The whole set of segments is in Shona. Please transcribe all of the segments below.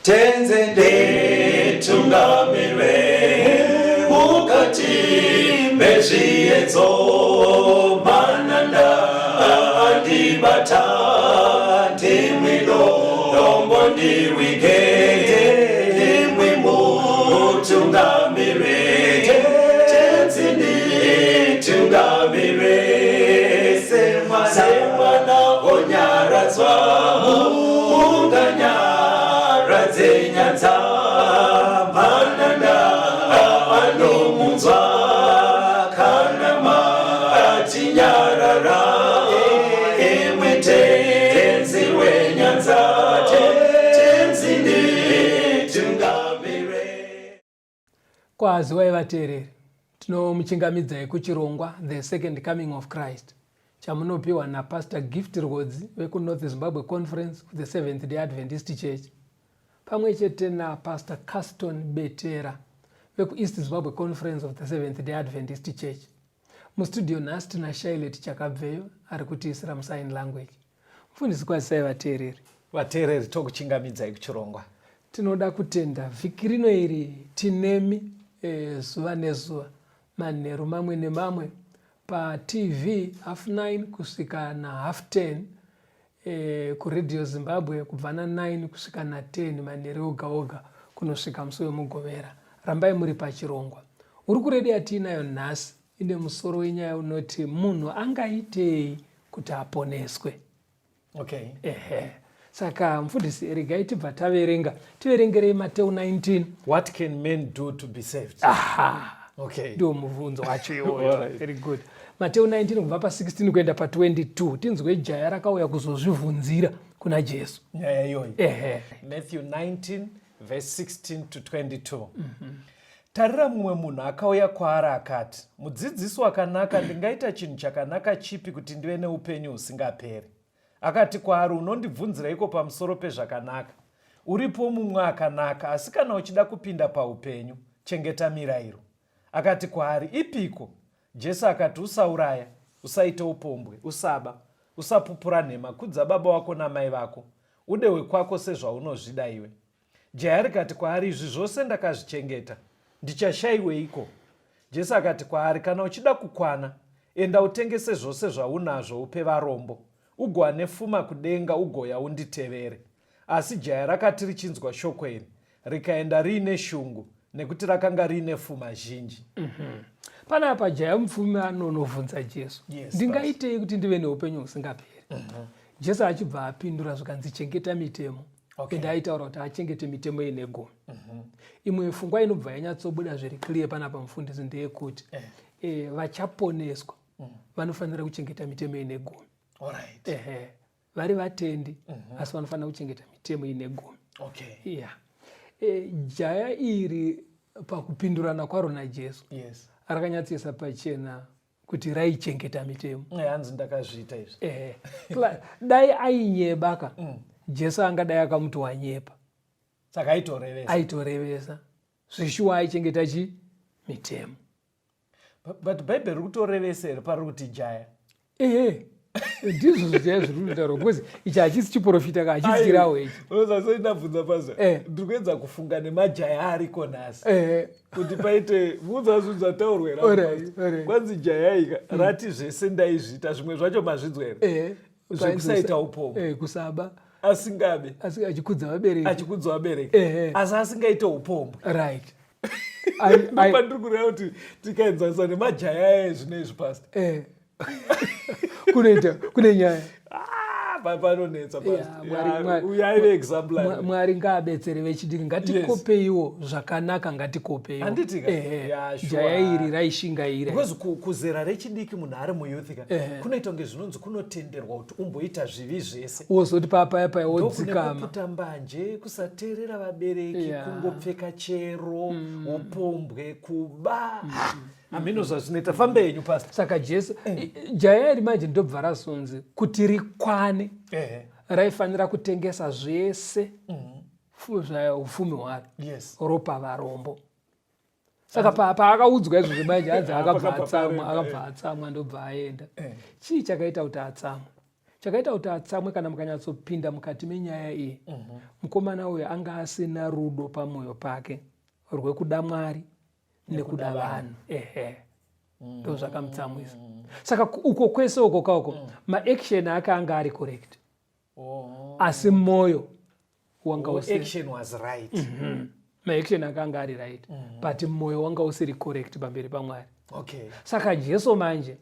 tenzende tungamire mukati mezviedzo mananda andibata ndimwino dombo ndiwike ndimwimu tungamire tenzende tungamire semwana onyaradzwa unganyaradzwe nyanza mananda anomunzwa kana matinyarara emwe tenzi wenyanza tenzinde tungamire. Kwaziwai vateereri, tinomuchingamidzai kuchirongwa The Second Coming of Christ chamunopiwa naPastor Gift Rhodzi vekuNorth Zimbabwe Conference the Seventh Day Adventist Church pamwe chete naPastor Caston Betera vekuEast Zimbabwe Conference of the Seventh Day Adventist Church. Mustudio nhasi tina Shailet Chakabveyo ari kutiisira musign language. Mufundisi kwazisai vateereri. Vateereri tokuchingamidzai kuchirongwa. Tinoda kutenda vhiki rino iri tinemi zuva nezuva manheru mamwe nemamwe paTV 9:30 kusvika na 10:30 kuRadio Zimbabwe kubva na9 kusvika na10 manheru oga oga kunosvika musi wemugovera. Rambai muri pachirongwa. Uri kuredio yatiinayo nhasi ine musoro wenyaya unoti munhu angaitei kuti aponeswe. Okay. Saka mufundisi regai tibva tiverengerei Mateo 19. What can men do to be saved? Okay. Ndio muvunzo wacho iwoyo. Very good. Mateo 19 kubva pa16 kuenda pa22 tinzwe jaya rakauya kuzozvivhunzira kuna Jesu. Nyaya iyoyo. Matthew 19 verse 16 to 22. Tarira mumwe munhu akauya kwaari akati, mudzidzisi wakanaka, ndingaita chinhu chakanaka chipi kuti ndive neupenyu husingaperi? Akati kwaari, unondibvunziraiko pamusoro pezvakanaka? Uripo mumwe akanaka, asi kana uchida kupinda paupenyu, chengeta mirayiro. Akati kwaari, ipiko? Jesu akati, usauraya, usaita upombwe, usaba, usapupura nhema, kudza baba wako namai vako, ude wekwako sezvaunozvida iwe. Jaya rikati kwaari, izvi zvose ndakazvichengeta, ndichashayiweiko? Jesu akati kwaari, kana uchida kukwana, enda utengese zvose zvaunazvo upe varombo, ugowane pfuma kudenga ugoya unditevere. Asi jaya rakati richinzwa shoko iri, rikaenda riine shungu, nekuti rakanga riine pfuma zhinji. Panapa jaya mupfumi anonovhunza Jesu, ndingaitei kuti ndive neupenyu husingaperi? Jesu achibva apindura zvikanzi chengeta mitemo. Ende aitaura kuti achengete mitemo ine gumi. Imwe pfungwa inobva yanyatsobuda zviri clear panapa mufundisi ndeyekuti vachaponeswa vanofanira kuchengeta mitemo ine gumi. Alright. Vari vatendi asi vanofanira kuchengeta mitemo ine gumi. Okay. Jaya iri pakupindurana kwaro naJesu. Yes. Rakanyatsisa pachena kuti raichengeta mitemo. Hanzi ndakazviita izvi. Dai ainyebaka. Jesu angadai akamuti wanyepa. Saka aitorevesa. Zvishuwa aichengeta mitemo. But Bible rikutorevesera pari kuti jaya. Ndizvo zvijaya zviri kutaurwa because ichi hachisi chiprofita ka hachisichirawo ichi. Unozasei ndabvunza pazvo. Ndiri kuedza kufunga nemajaya ariko nhasi. Kuti paite muzazvunza taurwera. Kwanzi jaya ika rati zvese ndaizviita zvimwe zvacho mazvinzwere. Zvekusaita upombwe. Kusaba. Asingabe. Achikudza vabereki. Achikudza vabereki. Asi asingaite upombwe. Right. Ndiri kureva kuti tikaenzanisa nemajaya ezvinezvi pastor. Kune nyaya. Panonetsa uyaive example. Mwari ngaabetsere vechidiki, ngatikopeiwo zvakanaka, ngatikopeiwo. Handitika. Jaya iri raishingaira. Because kuzera rechidiki munhu ari muyuthika kunoita kunge zvinonzi kunotenderwa kuti umboita zvivi zvese. Wozoti papaya wodzikama. Ndokuputa mbanje, kusateerera vabereki, kungopfeka chero, upombwe, kuba. Amino zvazvinoita famba yenyu pastor. Saka Jesu jaya iri manje ndobva razonzi kuti rikwane. Raifanira kutengesa zvese ufumi hwaro. Ropa varombo. Saka paakaudzwa izvozvo manje hanzi akabva atsamwa ndobva aenda. Chii chakaita kuti atsamwa? chakaita kuti atsamwe kana mukanyatsopinda mukati menyaya iyi, mukomana uyu anga asina rudo pamwoyo pake rwekuda Mwari nekuda vanhu. Ndo zvakamutsamwisa. Saka uko kwese uko kauko maaction ake anga ari correct, asi moyo wanga action was right. Maaction ake anga ari right, but moyo wanga usiri correct pamberi paMwari. Saka Jesu manje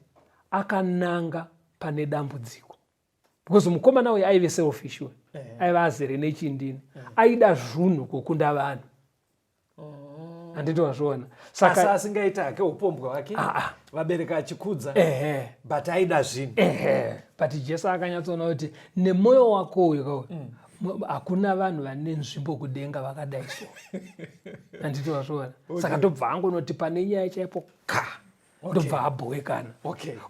akananga pane dambudziko, because mukomana uyu aive selfish, aiva azere nechindini, aida zvunhu kukunda vanhu. Anditi wazviona. Saka asingaita hake upombwe hwake, vabereka achikudza, but aida zvinhu. But Jesu akanyatsoona kuti nemoyo wako uyu hakuna vanhu vane nzvimbo kudenga vakadai so. Anditi wazviona. Saka ndobva angonoti pane nyaya chaipo ndobva abhowekana.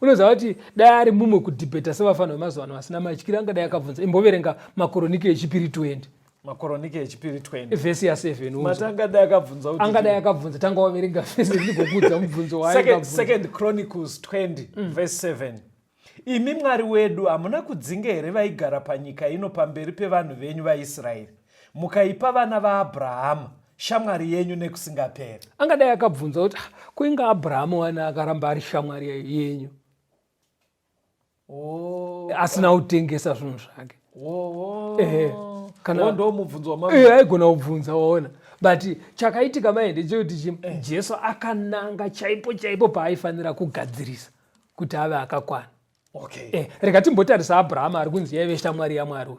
Unoziva kuti dai ari mumwe kudhibheta sevafanira vemazuva ano vasina matyiro angadai akabvunza, imboverenga makoronike echipiri 20. Makoronike echipiri 20 vhesi ya7 matangadai akabvunza kuti angadai akabvunza, tanga waverenga vhesi ndikokudza mubvunzo waakabvunza. 2 Chronicles 20 verse 7. Imi Mwari wedu hamuna kudzinga here vaigara panyika ino pamberi pevanhu venyu vaIsraeri, mukaipa vana vaAbhurahama shamwari yenyu nekusingaperi. Angadai akabvunza kuti kuinga Abhurahama wana akaramba ari shamwari yenyu, asina kutengesa zvinhu zvake. Kana ndo mubvunzo wamama aigona kubvunza waona. But chakaitika maende chekuti Jesu akananga chaipo chaipo paaifanira kugadzirisa kuti ave akakwana. Rega timbotarisa Abhurahama ari kunzi yaive shamwari yaMwari,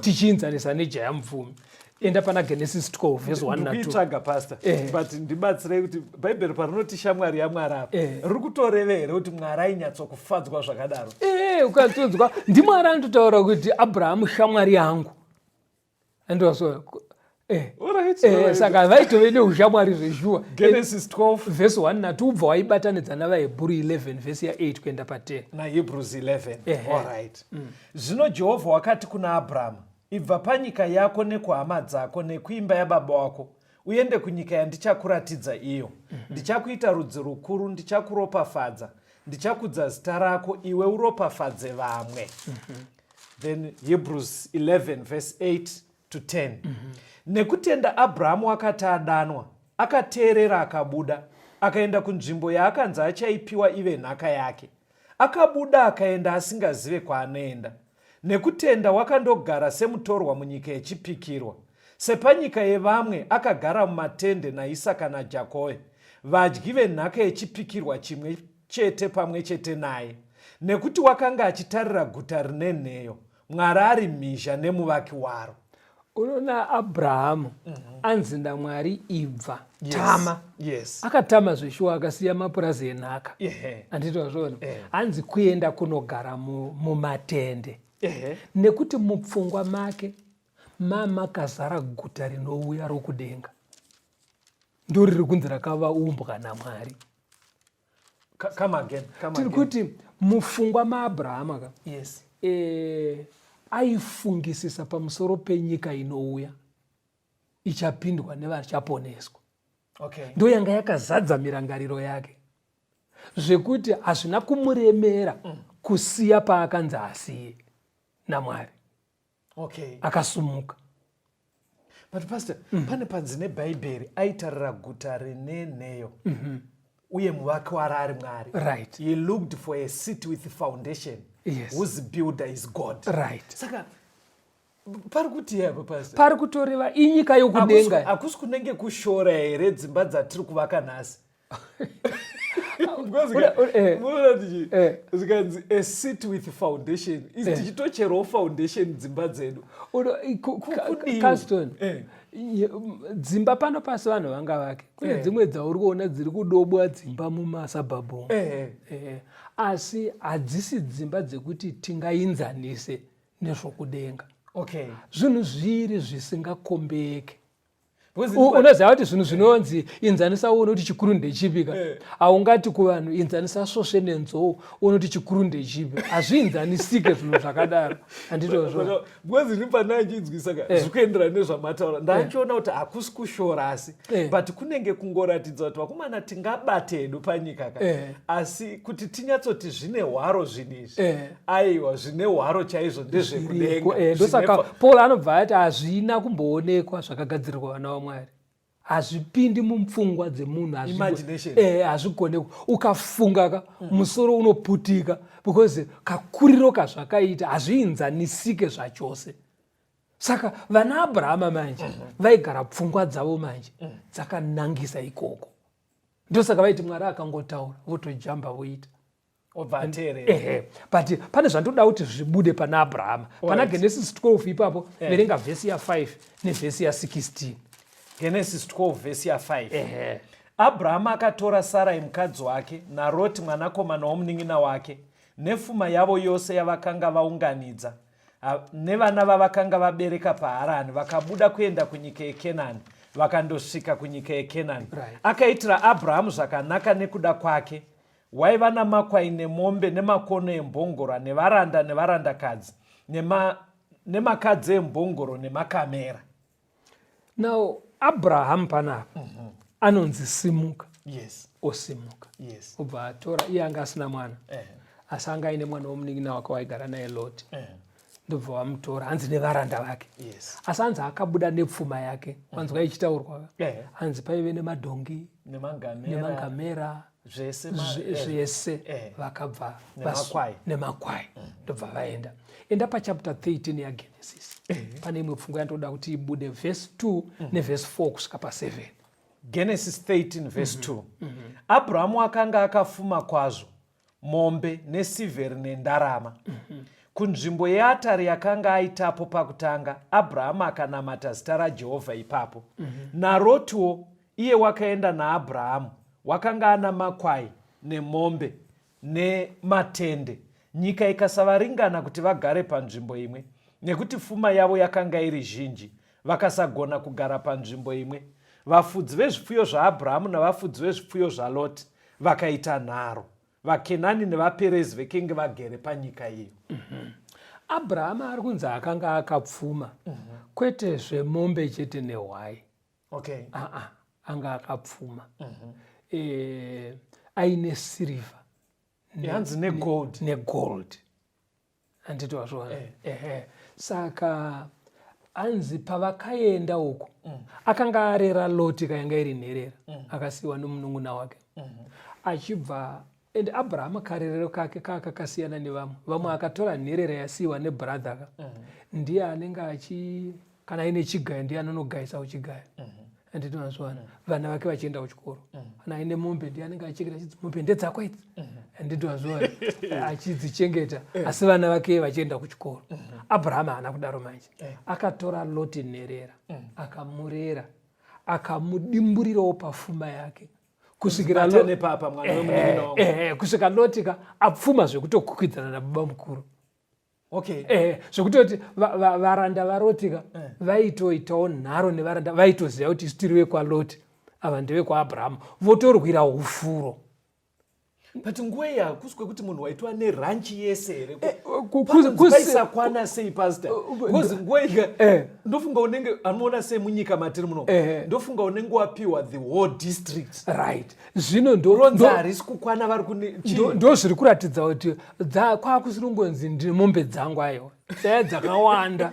tichiinzanisa nejaya mupfumi. Enda pana Genesis 12 verse 1 na 2. Ndikuitsvaga pastor, but ndibatsirei kuti Bhaibheri parinoti shamwari yaMwari apa riri kutoreva here kuti Mwari ainyatsokufadzwa zvakadaro? Ukanzwa ndiMwari anotaura kuti Abhurahama shamwari yangu. Andoswa saka vaitove neushamwari zveshuwa. Genesis 12 verse 1 na 2 ubva waibatanidza navaHebheru 11 verse ya 8 kuenda pa10 naHebrews 11. Alright. Zvino Jehovha wakati kuna Abhurahama, ibva panyika yako nekuhama dzako nekuimba yababa wako uende kunyika yandichakuratidza iyo. Ndichakuita rudzi rukuru, ndichakuropafadza, ndichakudza zita rako, iwe uropafadze vamwe. Then Hebrews 11 verse 8 to 10. Nekutenda Abhurahama akati adanwa, akateerera akabuda, akaenda kunzvimbo yaakanzi achaipiwa ive nhaka yake. Akabuda akaenda asingazive kwaanoenda. Nekutenda wakandogara semutorwa munyika yechipikirwa. Sepanyika yevamwe akagara mumatende naIsaka naJakove, vadyi venhaka yechipikirwa chimwe chete pamwe chete naye. Nekuti wakanga achitarira guta rine nheyo, Mwari ari mhizha nemuvaki waro. Unoona Abhurahama anzi naMwari ibva tama. Akatama zveshuwa akasiya mapurazi enhaka. Anditi wazviona. Anzi kuenda kunogara mumatende. Nekuti mupfungwa make makazara guta rinouya rokudenga, ndoriri kunzi rakavaumbwa naMwari. Tiri kuti mupfungwa maAbhurahama aifungisisa pamusoro penyika inouya ichapindwa nevachaponeswa. Ndo yanga yakazadza mirangariro yake, zvekuti hazvina kumuremera kusiya paakanzi asiye naMwari. Akasumuka. But pastor, pane panzi neBhaibheri aitarira guta rine nheyo uye muvaki waro ari Mwari. He looked for a city with foundation, whose builder is God. Saka pari kuti yapa pastor, pari kutoreva inyika yokudenga. Hakusi kunenge kushora here dzimba dzatiri kuvaka nhasi. Zikanzi a city with foundation, tichitocherawo foundation dzimba dzedu. Caston, dzimba pano pasi vanhu vanga vake. Kune dzimwe dzauri kuona dziri kudobwa dzimba mumasabhabhu. Asi hadzisi dzimba dzekuti tingainzanise nezvokudenga. Zvinhu zviri zvisingakombeke. unoziva kuti zvinhu zvinonzi inzanisa uone kuti chikuru ndechipika haungati kuvanhu inzanisa svosve nenzou uone kuti chikuru ndechipi hazviinzanisike zvinhu zvakadaro handitozvo bwezi ndiri pandaichinzwisa zvikuenderana nezvamataura ndachiona kuti hakusi kushora asi but kunenge kungoratidza kuti vakomana tingabate hedu panyika asi kuti tinyatsoti zvine hwaro zvinizvi aiwa zvine hwaro chaizvo ndezvekudenga ndosaka paul anobva ati hazvina kumboonekwa zvakagadzirirwa vana vamwari hazvipindi mupfungwa dzemunhu hazvigonekwa ukafunga musoro unoputika because kakuriro kazvakaita hazviinzanisike zvachose saka vana Abrahama manje vaigara pfungwa dzavo manje dzakanangisa ikoko ndosaka vaiti mwari akangotaura votojamba voita but pane zvandoda kuti zvibude pana Abrahama pana Genesis 12 ipapo verenga vhesi ya5 nevhesi ya16. Genesis 12 vhesi ya5. Abrahama akatora Sarai mukadzi wake naRoti mwanakomana womunin'ina wake nepfuma yavo yose yavakanga vaunganidza nevana vavakanga vabereka paHarani vakabuda kuenda kunyika yeKenani vakandosvika kunyika yeKenani. Akaitira Abrahamu zvakanaka nekuda kwake. Waiva namakwai nemombe nemakono embongoro nevaranda nevarandakadzi nemakadzi embongoro nemakamera. Now Abraham panapa anonzi simuka. Osimuka. Ubva atora iye anga asina mwana asi anga aine mwana womunin'ina wake waigara naye Loti. Ndobva vamutora hanzi nevaranda vake asi hanzi akabuda nepfuma yake wanzwa ichitaurwa hanzi paive nemadhongi nemangamera zvese vakabva nemakwai ndobva vaenda. Enda pachapter 13 yaGenesis pane imwe pfungwa yandoda kuti ibude verse 2 neverse 4 kusvika pa7. Genesis 13 verse 2. Abrahamu akanga akafuma kwazvo mombe nesivheri nendarama. Kunzvimbo yeatari yakanga aitapo pakutanga Abrahamu akanamata zita raJehovha ipapo. naRotiwo iye wakaenda naAbhurahamu wakanga ana makwai nemombe nematende. Nyika ikasavaringana kuti vagare panzvimbo imwe nekuti pfuma yavo yakanga iri zhinji vakasagona kugara panzvimbo imwe. Vafudzi vezvipfuyo zvaAbhurahamu navafudzi vezvipfuyo zvaLoti vakaita nharo. VaKenani nevaPerezi vekenge vagere panyika iyo. Abrahama ari kunzi akanga akapfuma kwete zvemombe chete nehwai. Anga akapfuma aine sirivha negold handitwazvona. Saka anzi pavakaenda uko akanga arera Loti kayanga iri nherera akasiyiwa nomunun'una wake achibva. And Abraham karerero kake kakasiyana nevamwe akatora nherera yasiyiwa nebradha ndiye anenge kana ine chigayo ndiye anonogayisa uchigaya handitwazvona. Vana vake vachienda kuchikoro kana aine mombe ndiye anenge achikira achidzi mombe ndedzako idzi handitwazvona achidzichengeta asi vana vake vachienda kuchikoro. Abrahama haana kudaro manje akatora Loti nherera akamurera akamudimburirawo pafuma yake kusvikira Lotika apfuma zvekutokwikwidzana nababa mukuru. Zvekutoti varanda vaRotika vaitoitawo nharo nevaranda vaitoziva kuti isitiri vekwaLoti ava ndevekwaAbhurahamu votorwira ufuro. But nguva iya kuswe kuti munhu waitwa neranchi yese here paisakwana sei pastor because nguva iya ndofunga unenge anoona sei munyika matiri muno ndofunga unenge wapiwa the whole district right. Zvino ronza harisi kukwana vari kune ndo zviri kuratidza kuti kwakusiri kungonzi ndi mombe dzangu aiwa dzaya dzakawanda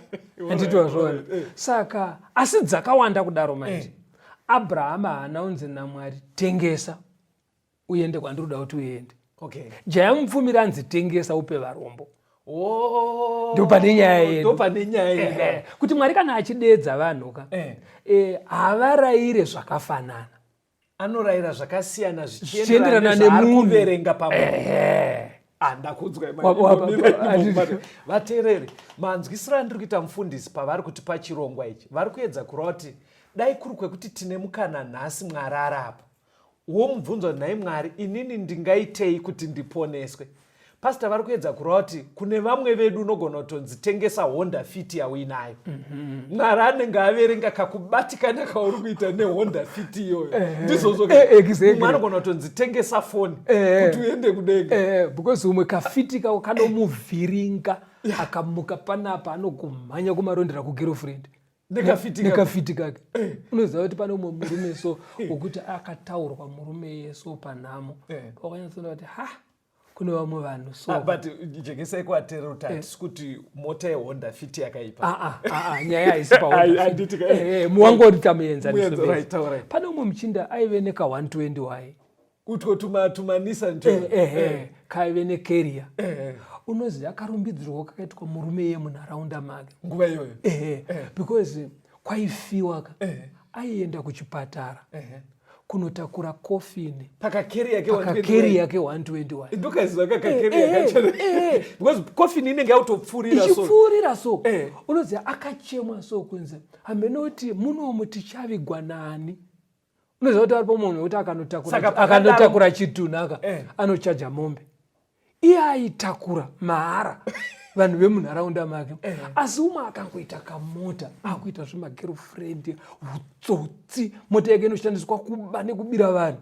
handitwazvona. Saka asi dzakawanda kudaro manje Abrahama haana unzi naMwari tengesa uende kwandiroda kuti uende. Jaya mupfumira anzi tengesa upe varombo. Ndopane nyaya yedu kuti Mwari kana achidedza vanhuka havarayire zvakafanana, anorayira zvakasiyana zvichienderana nezvaarikuverenga pamunhu. Ndakunzwa vateereri, manzwisiro andiri kuita mufundisi pavari kutipa chirongwa ichi vari kuedza kureva kuti dai kuri kwekuti tine mukana nhasi Mwari arapo womubvunza nhai Mwari inini ndingaitei kuti ndiponeswe. pastor vari kuedza kureva kuti kune vamwe vedu unogona kutonzitengesa Honda Fit yauinayo. Mwari anenge averenga kakubatikana kauri kuita neHonda Fit iyoyo. Ndizvozvo mumwe anogona kutonzitengesa foni kuti uende kudenga. Because umwe kafiti kako kanomuvhiringa akamuka panapa anokumhanya kumarondera kugirlfriend. Nekafiti kake. Unoziva kuti pane umwe murume so wokuti akataurwa murume yeso panhamo. Wakanyatsoona kuti kune vamwe vanhu so but jegesai kuateerera kuti hatisi kuti mota yeHonda Fit yakaipa. nyaya haisi paHonda. Muwangoti tamuenzaniso. Pane umwe muchinda aive neka 120 waye. Tumanisa njo. Kaive necarrier. Unoziva akarumbidzirwa kakaitwa murume yemunharaunda make. Nguva iyoyo. Because kwaifiwa aienda kuchipatara. Kunotakura kofini pakakeri yake 121 ndokaziva kakakeri yakachana because kofini inenge yautopfuurira so unoziva akachemwa so kunze hamenoti munomu tichavigwa nani. Unoziva kuti ari pamunhu wekuti akanotakura chitunhu anochaja mombe iye aitakura mahara vanhu vemunharaunda make. Asi umwe akangoita kamota akuita zvemagirlfriend hutsotsi mota yake inoshandiswa kuba nekubira vanhu.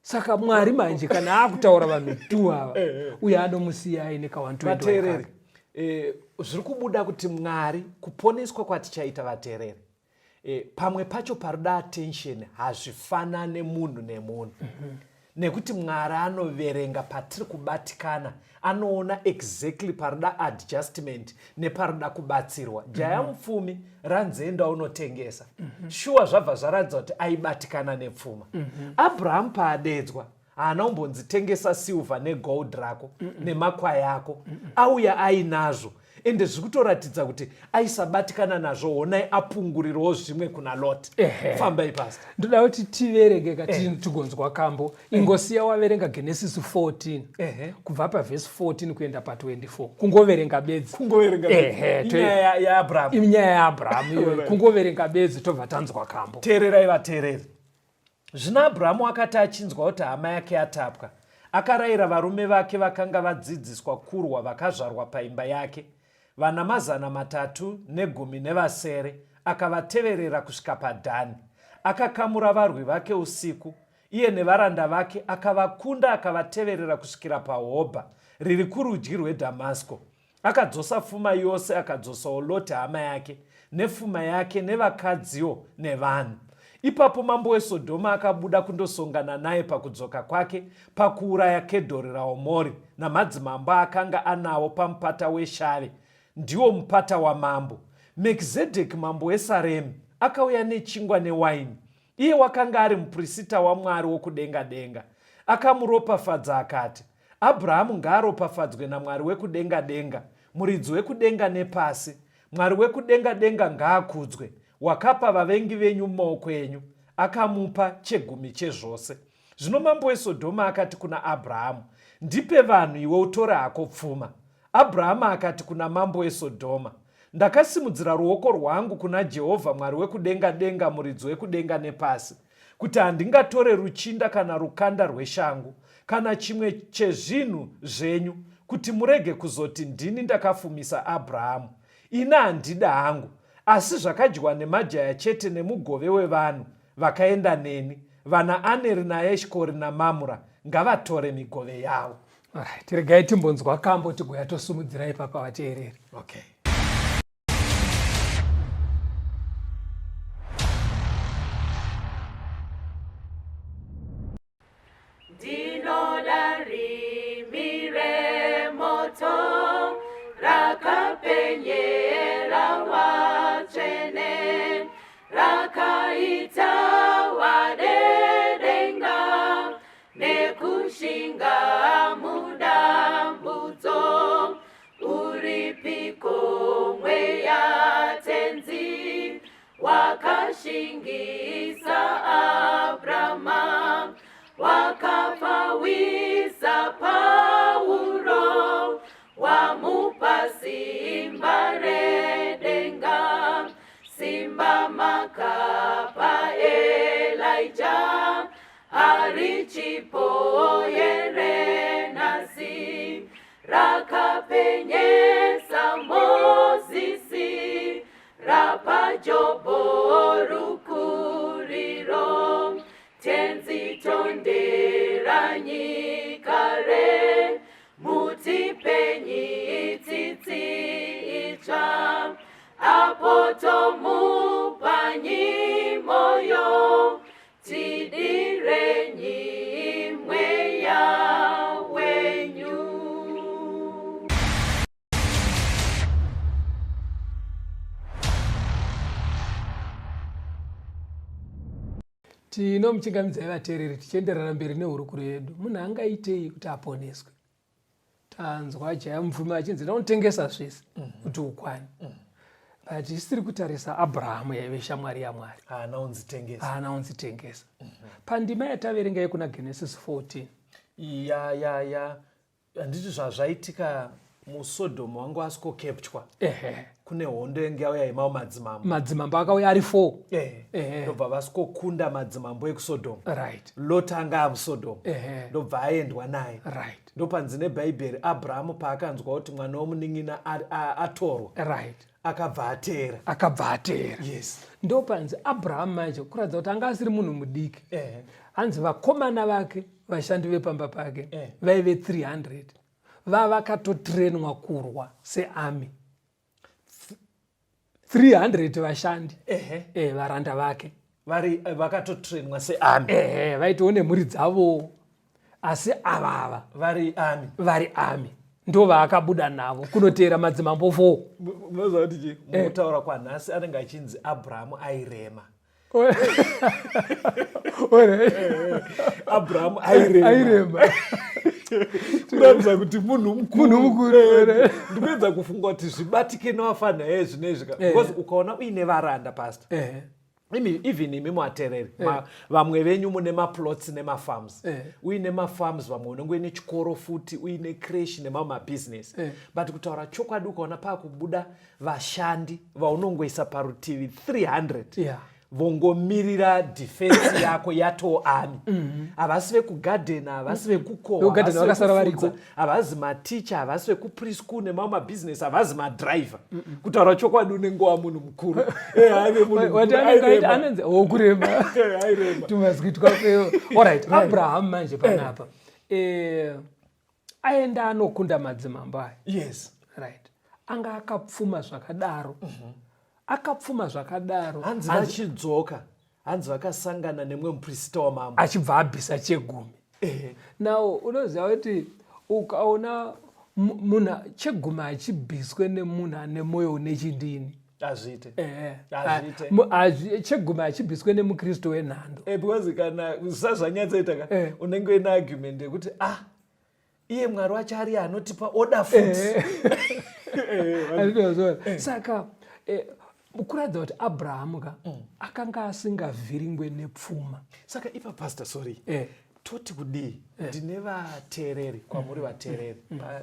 Saka Mwari manje kana akutaura vanhu tu ava uye anomusiya aine ka120. Zviri kubuda kuti Mwari kuponeswa kwatichaita vateereri pamwe pacho parida attention hazvifanane munhu nemunhu. Nekuti Mwari anoverenga patiri kubatikana anoona exactly parida adjustment neparida kubatsirwa. Jaya mupfumi ranzenda unotengesa shuwa zvabva zvaratidza kuti aibatikana nepfuma. Abraham paadedzwa haana kumbonzitengesa silver negold rako nemakwai ako auya ainazvo ende zviri kutoratidza kuti aisabatikana nazvo. Honai apungurirawo zvimwe kuna Lot. Fambai pastor. Ndoda kuti tiverenge katini tigonzwa kambo. Ingosiya waverenga Genesis 14 kubva pavhesi 14 kuenda pa24 kungoverenga bedzi. Inyaya yaAbraham. Inyaya yaAbraham kungoverenga bedzi tobva tanzwa kambo. Teererai vateereri. Zvino Abrahamu akati achinzwa kuti hama yake atapwa akarayira varume vake vakanga vadzidziswa kurwa vakazvarwa paimba yake vana 310 akavateverera kusvika paDhani. Akakamura varwi vake usiku iye nevaranda vake akavakunda akavateverera kusvikira paHobha riri kurudyi rweDhamasiko. Akadzosa pfuma yose akadzosawo Loti hama yake nepfuma yake nevakadziwo nevanhu. Ipapo mambo weSodhoma akabuda kundosongana naye pakudzoka kwake pakuuraya Kedhori raOmori namadzimambo akanga anawo pamupata weShave, ndiwo mupata wamambo. Melkizedheki mambo weSaremu akauya nechingwa newaini. Iye wakanga ari muprista waMwari wokudenga denga. Akamuropafadza akati, Abrahamu ngaaropafadzwe naMwari wekudenga denga, muridzi wekudenga nepasi. Mwari wekudenga denga ngaakudzwe, wakapa vavengi venyu mumaoko enyu, akamupa chegumi chezvose. Zvino mambo weSodhoma akati kuna Abrahamu, ndipe vanhu iwe utore hako pfuma. Abrahamu akati kuna mambo weSodhoma, ndakasimudzira ruoko rwangu kuna Jehovha Mwari wekudenga denga, muridzi wekudenga nepasi, kuti handingatore ruchinda kana rukanda rweshangu kana chimwe chezvinhu zvenyu, kuti murege kuzoti ndini ndakafumisa Abrahamu. Ina handida hangu, asi zvakadyiwa nemajaya chete nemugove wevanhu vakaenda neni, vana Aneri naEshkori naMamura, ngavatore migove yavo. Tiregai timbonzwa kambo tigoya tosumudzirai papa vateereri. Okay. Dinoda rimire moto rakapenyera watsvene rakaita wadedenga nekushinga mudambudzo uripiko mweya tenzi wakashingisa Abrahama wakapawisa Pauro wamupa simba redenga simba makapa Elijah arichipo yerenasi rapenyesa Mozisi, rapajobo rukuriro, tenzi tondera nyikare, muti penyi titi itra, apotomupa nyimoyo, tidirenyi mweya wenyu. Tinomuchingamidzai vateereri tichienderera mberi nehurukuro yedu. Munhu angaitei kuti aponeswe? Tanzwa jaya mupfumi achinzi ndaunotengesa zvese kuti ukwane. But isiri kutarisa Abraham yaive shamwari yaMwari. Haana unzitengesa. Pandima yataverengai kuna Genesis 14. Handiti zvazvaitika muSodhomu wangu asikokeptwa. Kune hondo yange yauya yemawo madzimambo. Madzimambo akauya ari 4. Ndobva vasikokunda madzimambo ekusodhomu. Right. Lot anga amusodhomu. Ndobva aendwa naye. Right. Ndopanzi neBhaibheri Abrahamu paakanzwa kuti mwana womunin'ina atorwa. Right. Akabva ateera. Yes. Ndopanzi Abraham manje kuratidza kuti anga asiri munhu mudiki. Hanzi vakomana vake vashandi vepamba pake vaive 300. Vavakatotrenwa kurwa searmy. 300 vashandi varanda vake vakatotrenwa searmy. Vaitowo nemhuri dzavo, asi avava vari army ndo vaakabuda navo kunoteera madzimambo 4. Moziva kuti mutaura kwanhasi anenge achinzi Abrahamu airema. Abrahamu airema. Kuratidza kuti munhu mukuru. Ndikuedza kufunga kuti zvibatike newafanha zvinezvi, because ukaona uine varanda pastor. Even imi muatereri vamwe venyu mune maplots nemafarms. Uine mafarms, vamwe unenge uine chikoro futi, uine creche nemamwe mabusiness. But kutaura chokwadi ukaona paakubuda vashandi vaunongoisa parutivi 300. Vongomirira defense yako yato army. Havasi vekugadhena, havasi vekukohwa, havasi maticha, havasi vekupreschool nemamwe mabusiness, havasi madriver. Kutaura chokwadi unenge wamunhu mukuru. Anonzi wokurema. Tumazwitwa kweo. Alright, Abraham manje panapa. Aenda anokunda madzimambo aya. Yes. Right. Anga akapfuma zvakadaro. Akapfuma zvakadaro. Hanzi vachidzoka. Hanzi vakasangana nemwe muprista wamambo. Achibva abvisa chegumi. Now, unoziva kuti ukaona munhu chegumi achibviswe nemunhu ane mwoyo une chindini. Azvite. Chegumi achibviswe nemukristu wenhando. Because kana usazvanyatsaita unenge une argument yekuti iye Mwari wacho ari anotipa order futi. Saka kuratidza kuti Abrahamu akanga asingavhiringwe nepfuma. Saka ipa pastor sorry. Toti kudii ndine vateereri kwamuri vateereri.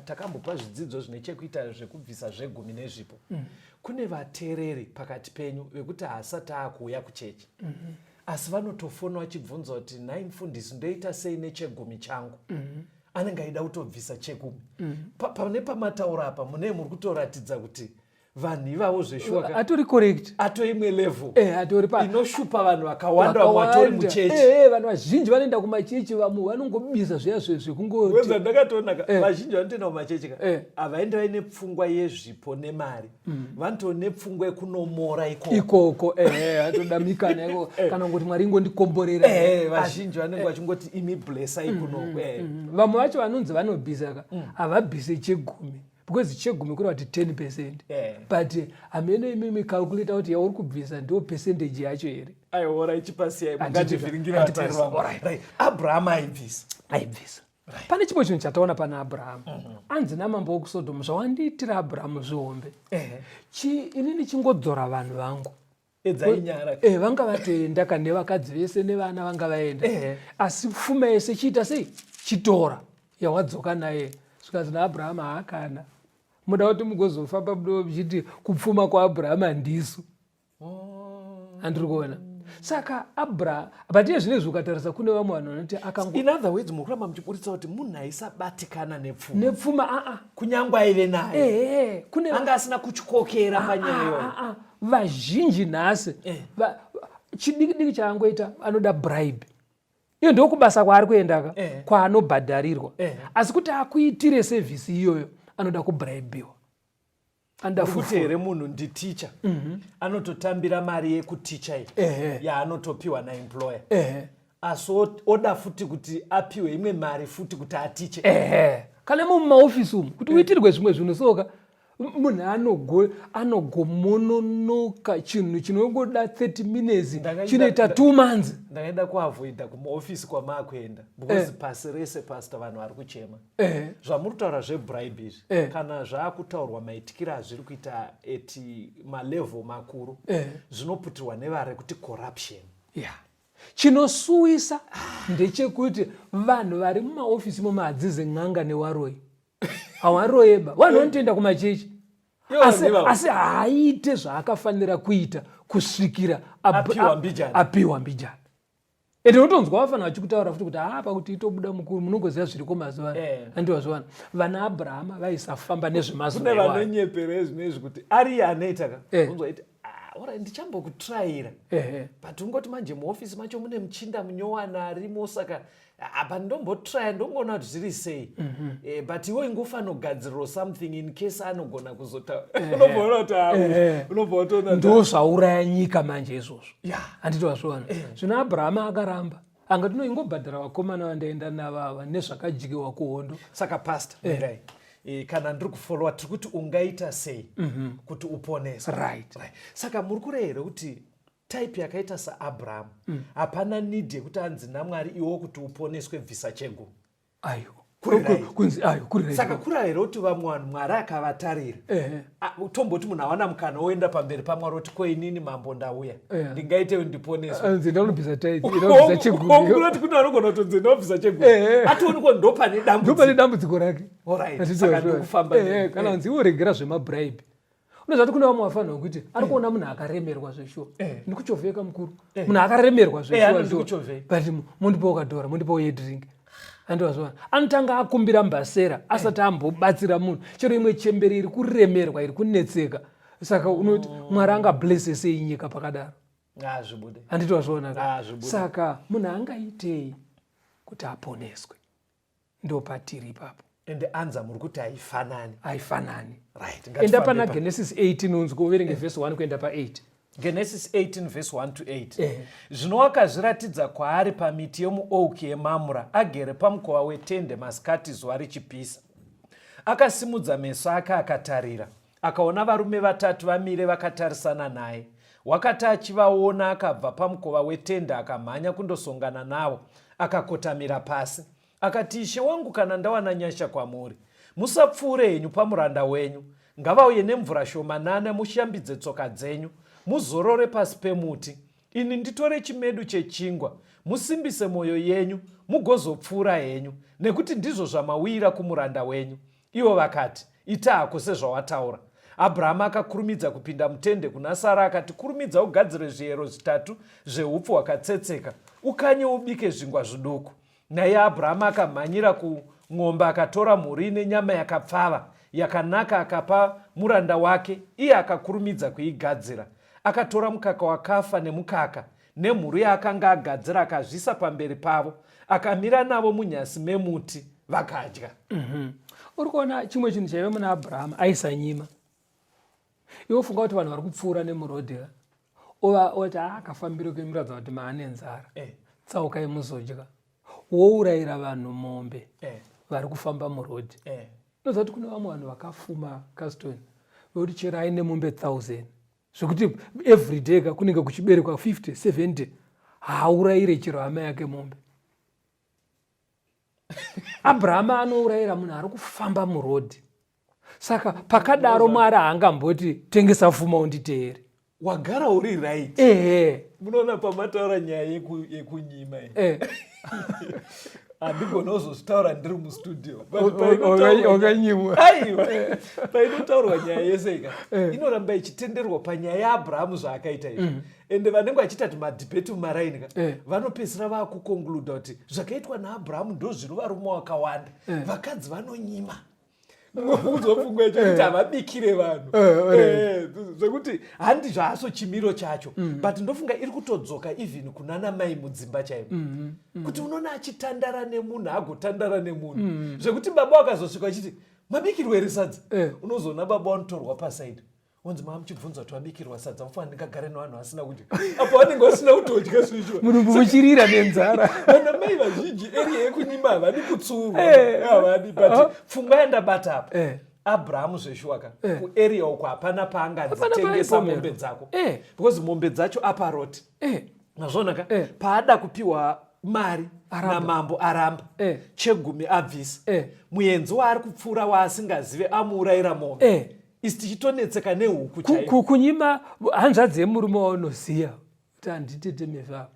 Takambopa zvidzidzo zvine chekuita zvekubvisa zvegumi nezvipo. Kune vateereri pakati penyu vekuti haasati akuuya kuchechi. Asi vanotofona vachibvunza kuti nhai mufundisi ndoita sei nechegumi changu. Anenge aida kutobvisa chegumi. Pane pamataura apa mune muri kutoratidza kuti vanhu ivavo zveshuwa atori correct, atoimwe level atori pa inoshupa vanhu vakawanda vatori muchechi. Vanhu vazhinji vanoenda kumachechi, vamwe vanongobisa zviya zvekungoti. Weza ndakatoona vazhinji vanotoenda kumachechi havaendi vaine pfungwa yezvipo nemari. Vanotone pfungwa yekunomora ikoko atoda mikana iko kana ngoti Mwari ngondikomborera. Vazhinji vanenge vachingoti imi blessa ikunoko. Vamwe vacho vanonzi vanobvisa havabvise chegumi. Because chegumi kuri kuti 10%. But amene imi calculate kuti yauri kubvisa ndio percentage yacho here. Aiora ichipasiya mungativiringira atari vamwe. Right. Abraham aibvisa. Pane chipo chinhu chataona pana Abraham. Anzi namambo wokuSodhomu zvawandiitira Abraham zvihombe. Inini chingodzora vanhu vangu. Edzainyara. Vanga vatenda kana vakadzi vese nevana vanga vaenda. Asi pfuma yese chiita sei? Chitora yawadzoka naye. Zvikazi naAbraham haakana. Muda kuti mugozofamba mudo muchiti kupfuma kwaAbraham handisu. Handiri kuona. Saka Abraham but zvinezvi ukatarisa kune vamwe vanhu vanoti in other words mukuramba muchiburitsa kuti munhu aisabatikana nepfuma kunyangwe aive naye kune anga asina kutyokera panyaya iyoyo. vazhinji nhasi chidiki chaangoita anoda bribe. Iyo ndio kubasa kwaari kuenda kwaanobhadharirwa. Asi kuti akuitire sevhisi iyoyo anoda kubraibiwa. Kuti here munhu nditicha anototambira mari yekuticha iyi yaanotopiwa naemployer. Asi oda futi kuti apiwe imwe mari futi kuti atiche. Kana mumaofisi umu kuti uitirwe zvimwe zvinhu soka munhu anogomononoka chinhu chinongoda 30 minutes chinoita 2 months. Ndakaenda kuavoida kumaofisi kwamaakuenda because pasi rese pastor vanhu vari kuchema. Zvamuri kutaura zvebribe izvi kana zvaakutaurwa maitikira zviri kuita eti malevel makuru zvinoputirwa nevari kuti corruption. Chinosuwisa ndechekuti vanhu vari mumaofisi mumadzize n'anga newaroi awaroyeba vanhu vanotoenda kumachechi asi haaite zvaakafanira kuita kusvikira apiwa mbijana. Ende unotonzwa vafanira vachikutaura futi kuti pakuti itobuda mukuru munongoziva zviriko mazuva andivazvovana vana Abrahama vaisafamba nezvemazuva iwayo. Kune vanonyepera zvinezvi kuti ari anoita unzwa iti ora ndichambokutraira but ungoti manje muofisi macho mune muchinda munyowana arimo saka apa ndombotraya ndongoona kuti zviri sei. But iwe ingofanira kugadziriro something in case anogona kuzotaura. Ndo zvauraya nyika manje izvozvo handiti wazvona. Zvino Abrahama akaramba angati ingobhadhara vakomana vandaenda navava nezvakadyiwa kuhondo. Saka pastor kana ndiri kufolowa tiri kuti ungaita sei kuti uponese. Saka muri kurehera kuti type yakaita saAbraham hapana need yekuti anzi naMwari iwo kuti uponeswe bvisa chego. Saka kurahera kuti vamwe vanhu Mwari akavatarira tomboti munhu awana mukana oenda pamberi paMwari oti koinini mambo ndauya ndingaitewo ndiponeswe kuti kuna anogona kutonzi ndinobvisa chego ationi ko ndopane dambudziko rake. Kana nzi uregera zvemabribe unozati kuna vamwe vafanira kuti ari kuona munhu akaremerwa zveshuwa ndikuchovheka mukuru munhu akaremerwa zveshuwa but mundipawo kadhora mundipawo yedrink andivazvona anotanga akumbira mbasera asati ambobatsira munhu chero imwe chemberi iri kuremerwa iri kunetseka. Saka unoti Mwari angablesse sei nyika pakadaro handiti wazvona. Saka munhu angaitei kuti aponeswe ndo patiri ipapo. Ende anza muri kuti haifanani. Enda pana Genesis 18 unzwa uverenge verse 1 kuenda pa8. Genesis 18 verse 1 to 8. Zvino wakazviratidza kwaari pamiti yomuouki yeMamura agere pamukova wetende masikati zuva richipisa. Akasimudza meso ake akatarira akaona varume vatatu vamire vakatarisana naye. Wakati achivaona akabva pamukova wetende akamhanya kundosongana navo akakotamira pasi. Akati, Ishe wangu, kana ndawana nyasha kwamuri, musapfuure henyu pamuranda wenyu. Ngavauye nemvura shomanana mushambidze tsoka dzenyu, muzorore pasi pemuti. Ini nditore chimedu chechingwa, musimbise moyo yenyu, mugozopfuura henyu, nekuti ndizvo zvamawira kumuranda wenyu. Ivo vakati, ita hako sezvawataura. Abrahama akakurumidza kupinda mutende kuna Sara akati, kurumidza ugadzire zviero zvitatu zveupfu hwakatsetseka, ukanye ubike zvingwa zviduku. Naye Abrahama akamhanyira kumwomba akatora mhuri nenyama yakapfava yakanaka akapa muranda wake, iye akakurumidza kuigadzira. Akatora mukaka wakafa nemukaka nemhuri yaakanga agadzira akazvisa pamberi pavo, akamira navo munyasi memuti vakadya. Uri kuona chimwe chinhu chaive muna Abrahama aisanyima. Iwo funga kuti vanhu vari kupfuura nemurodhi oti akafambira kuimiradza kuti maane nzara tsaukai muzodya. Wourayira vanhu mombe vari kufamba murodhi. Unoziva kuti kune vamwe vanhu vakafuma Caston vekuti chero aine mombe 1000 zvekuti everyday kunenge kuchiberekwa 50 70 haurayire chero hama yake mombe. Abrahama anourayira munhu ari kufamba murodhi. Saka pakadaro Mwari haangamboti tengesa pfuma unditeere. Wagara uri right. Munoona pamataura nyaya yekunyima. Andigona kuzozvitaura ndiri mustudio. Wakanyimwa. Aiwa. Painotaurwa nyaya yese ika. Inoramba ichitenderwa panyaya yaAbhurahamu zvaakaita izvi. Ende vanenge vachitati madhibheti mumaraini vanopedzisira vakukonkluda kuti zvakaitwa naAbhurahamu ndozvinova rume wakawanda. Vakadzi vanonyima. Uzofunga kuti havabikire vanhu. Zvekuti handi zvaso chimiro chacho. But ndofunga iri kutodzoka even kunana mai mudzimba chaivo. Kuti unoona achitandara nemunhu agotandara nemunhu. Zvekuti baba wakazosvika achiti mabikirwe ere sadza. Unozoona baba wanotorwa pasaidi. Onzi mama muchibvunza kuti wabikirwa sadza mufana ndingagare nevanhu vasina kudya. Apo vanenge vasina kutodya zvichwa. Munhu uchirira nenzara. Vana mai vazhinji eri yekunyima havadi kutsurwa. Havadi but pfungwa yandabata apa. Abraham zveshuwaka kuarea uko hapana paangadzitengesa mombe dzako. Because mombe dzacho aparoti. Nazvonaka paada kupiwa mari namambo aramba. Chegumi abvisa. Muenzi waari kupfuura waasingazive amuurayira mombe. Isi tichitonetseka nehuku chaivo. Kunyima hanzvadzi yemurume waunoziya kuti handitete mevha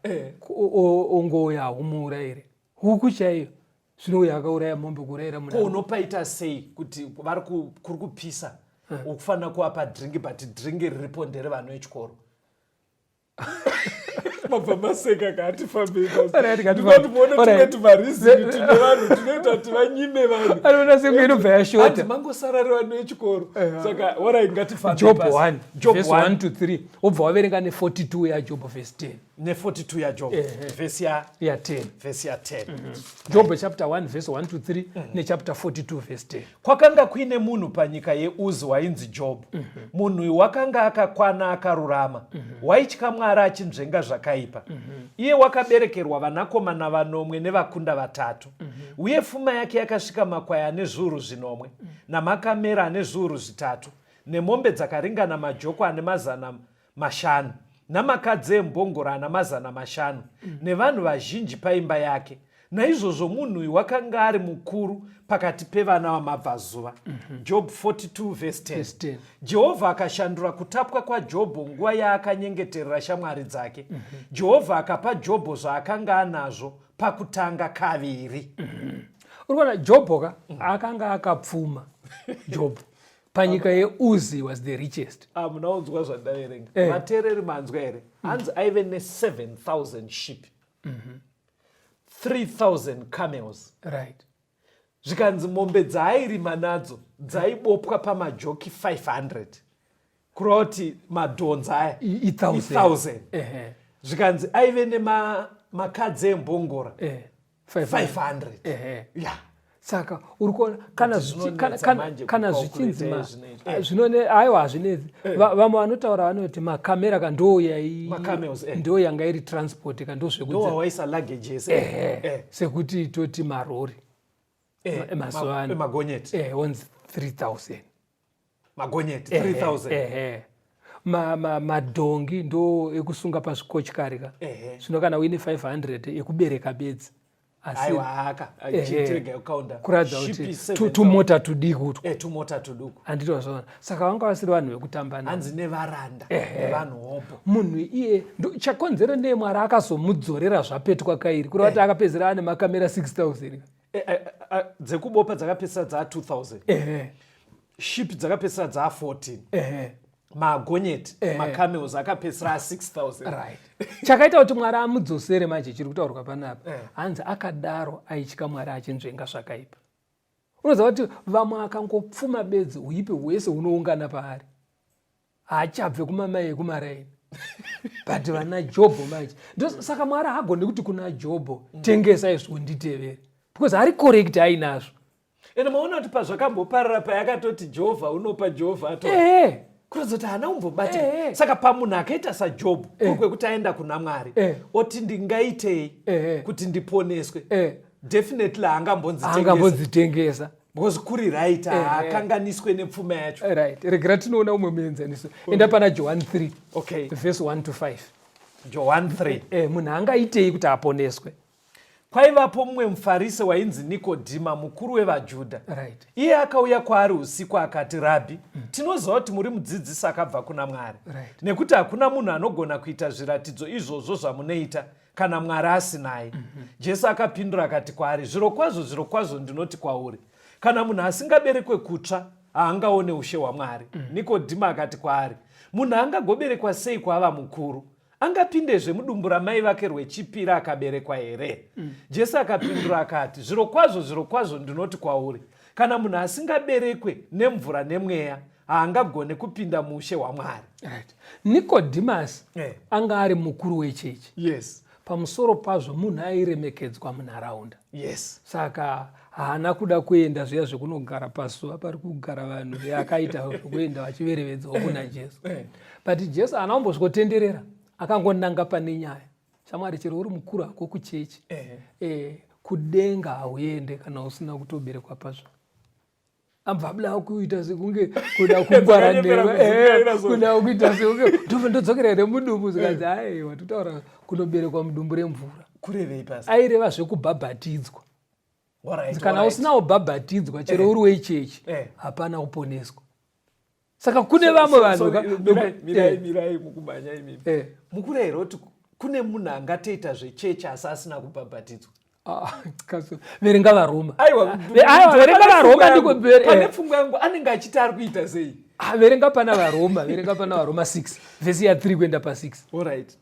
ongoya humuurayire huku chaiyo zvinouya akauraya mombe kuurayira munhu. Unopaita sei kuti kuri kupisa ukufanira kuvapa dringi but dringi riripo nderevanhu vechikoro. Mabva maseka katifambeiaatimuone tumarizini tine vanhu tinoita kuti vanyime vanhu. Anoona senge inobva yashota. Ati mangosarari vanhu vechikoro. Saka orai ngatifambe Job 1 verse 1 to 3 wobva waverenga ne42 yaJob verse 10 ne42 yaJob verse ya 10 verse ya 10. Job chapter 1 verse 1 to 3 nechapter 42 verse 10. Kwakanga kuine munhu panyika yeUzi wainzi Job. Munhu wakanga akakwana akarurama. Waitya Mwari achinzvenga zvakaipa. Iye wakaberekerwa vanakomana vanomwe nevakunda vatatu. Uye pfuma yake yakasvika makwai ane zviuru zvinomwe namakamera ane zviuru zvitatu nemombe dzakaringana majoko ane mazana mashanu namakadzi embongoro ana mazana mashanu nevanhu vazhinji paimba yake. Naizvozvo munhu uyu wakanga ari mukuru pakati pevana vamabvazuva. Job 42 verse 10. Jehovha akashandura kutapwa kwaJobho nguva yaakanyengeterera shamwari dzake. Jehovha akapa Jobho zvaakanga anazvo pakutanga kaviri. Urikuona Jobho akanga akapfuma. Jobho panyika yeUzi was the richest. Munaunzwa zvandaverenga. Vateereri manzwa here. Hanzi aive ne7,000 sheep. 3,000 camels. Right. Zvikanzi mombe dzaairima nadzo dzaibopwa pamajoki 500. Kureva kuti madhonza aya 1,000. Zvikanzi aive nemakadzi embongora 500. Saka urikuona kana zvichinzi zvinone aiwa hazvinetsi. Vamwe vanotaura vanoti makamera ndo yanga iri transport ndozvekuwaisa luggage yese. Sekuti toti marori mazuva ano magonyeti onzi 3,000 magonyeti 3,000. Madhongi ndo ekusunga pazvikochikari ka zvino kana uine 500 ekubereka bedzi kuradza kuti tumota tuduku handiti zvaona. Saka vanga vasiri vanhu vekutamba hanzi nevaranda nevanhu hopo. Munhu iye chakonzera neMwari akazomudzorera zvapetwa kairi kureva kuti akapedzera ane makamera 6,000 dzekubopa dzakapedzisa dzaa 2,000. Ship dzakapedzisa dzaa 14. Magonyeti macamels akapedzisira 6,000. Right. Chakaita kuti Mwari amudzosere manje chiri kutaurwa panapa. Hanzi akadaro aitya Mwari achinzvenga zvakaipa. Unoziva kuti vamwe akangopfuma bedzi uipe hwese unoungana paari haachabve kumamai ekumaraini. But vana Jobho manje saka Mwari hagoni kuti kuna Jobho tengesa izvo nditevere because hari correct ainazvo. Ende maona kuti pazvakamboparira payakatoti Jehovha unopa Jehovha ato. Kurodza kuti hana umbobatira. Saka pamunhu akaita saJob kwekuti aenda kuna Mwari oti ndingaitei kuti ndiponeswe, definitely angambonzitengesa because kuri right akanganiswe nepfuma yacho. Right. Regera tinoona umwe muenzaniso. Enda pana John 3 verse 1 to 5. John 3. Munhu angaitei kuti aponeswe. Kwaivapo mumwe muFarisi wainzi Nikodhima, mukuru wevaJudha. Right. Iye akauya kwaari usiku akati, Rabhi, tinoziva kuti muri mudzidzisi akabva kuna Mwari. Right. Nekuti hakuna munhu anogona kuita zviratidzo izvozvo zvamunoita kana Mwari asinaye. Jesu akapindura akati kwaari, zvirokwazvo ndinoti kwauri, kana munhu asingaberekwe kutsva haangaone ushe hwaMwari. Nikodhima akati kwaari, munhu angagoberekwa sei kwava mukuru? Angapindezve mudumbu ramai vake rwechipiri akaberekwa here? Jesu akapindura akati, zvirokwazvo ndinoti kwauri, kana munhu asingaberekwe nemvura nemweya haangagone kupinda mushe hwaMwari. Right. Nikodhimasi anga ari mukuru wechechi. Yes. Pamusoro pazvo munhu airemekedzwa munharaunda. Yes. Saka haana kuda kuenda zviya zvekunogara pasuva pari kugara vanhu akaita kuenda vachiverevedzwa kuna Jesu. But Jesu haana kumbozvikotenderera, akangonanga pane nyaya. Shamwari, chero uri mukuru hako kuchechi, kudenga hauende kana usina kutoberekwa pazvo. Ambva buda kuita sekunge kuda kungwara kuda kuita sekunge ndodzokera here mudumbu, zikazi aiwa totaura kunoberekwa mudumbu remvura. Kurevei pasi? Aireva zvekubhabhatidzwa. Kana usina kubhabhatidzwa chero uri wechechi hapana kuponeswa. Saka kune vamwe vanhu mirai mukubanya imimi. Mukuru here kuti kune munhu angatoita zvechechi asi asina kubhabhatidzwa. Verenga vaRoma. Aiwa, verenga vaRoma ndiko pane pfungwa yangu anenge achiti ari kuita sei? Verenga pana vaRoma 6 vhesi ya 3 kuenda pa6. Alright.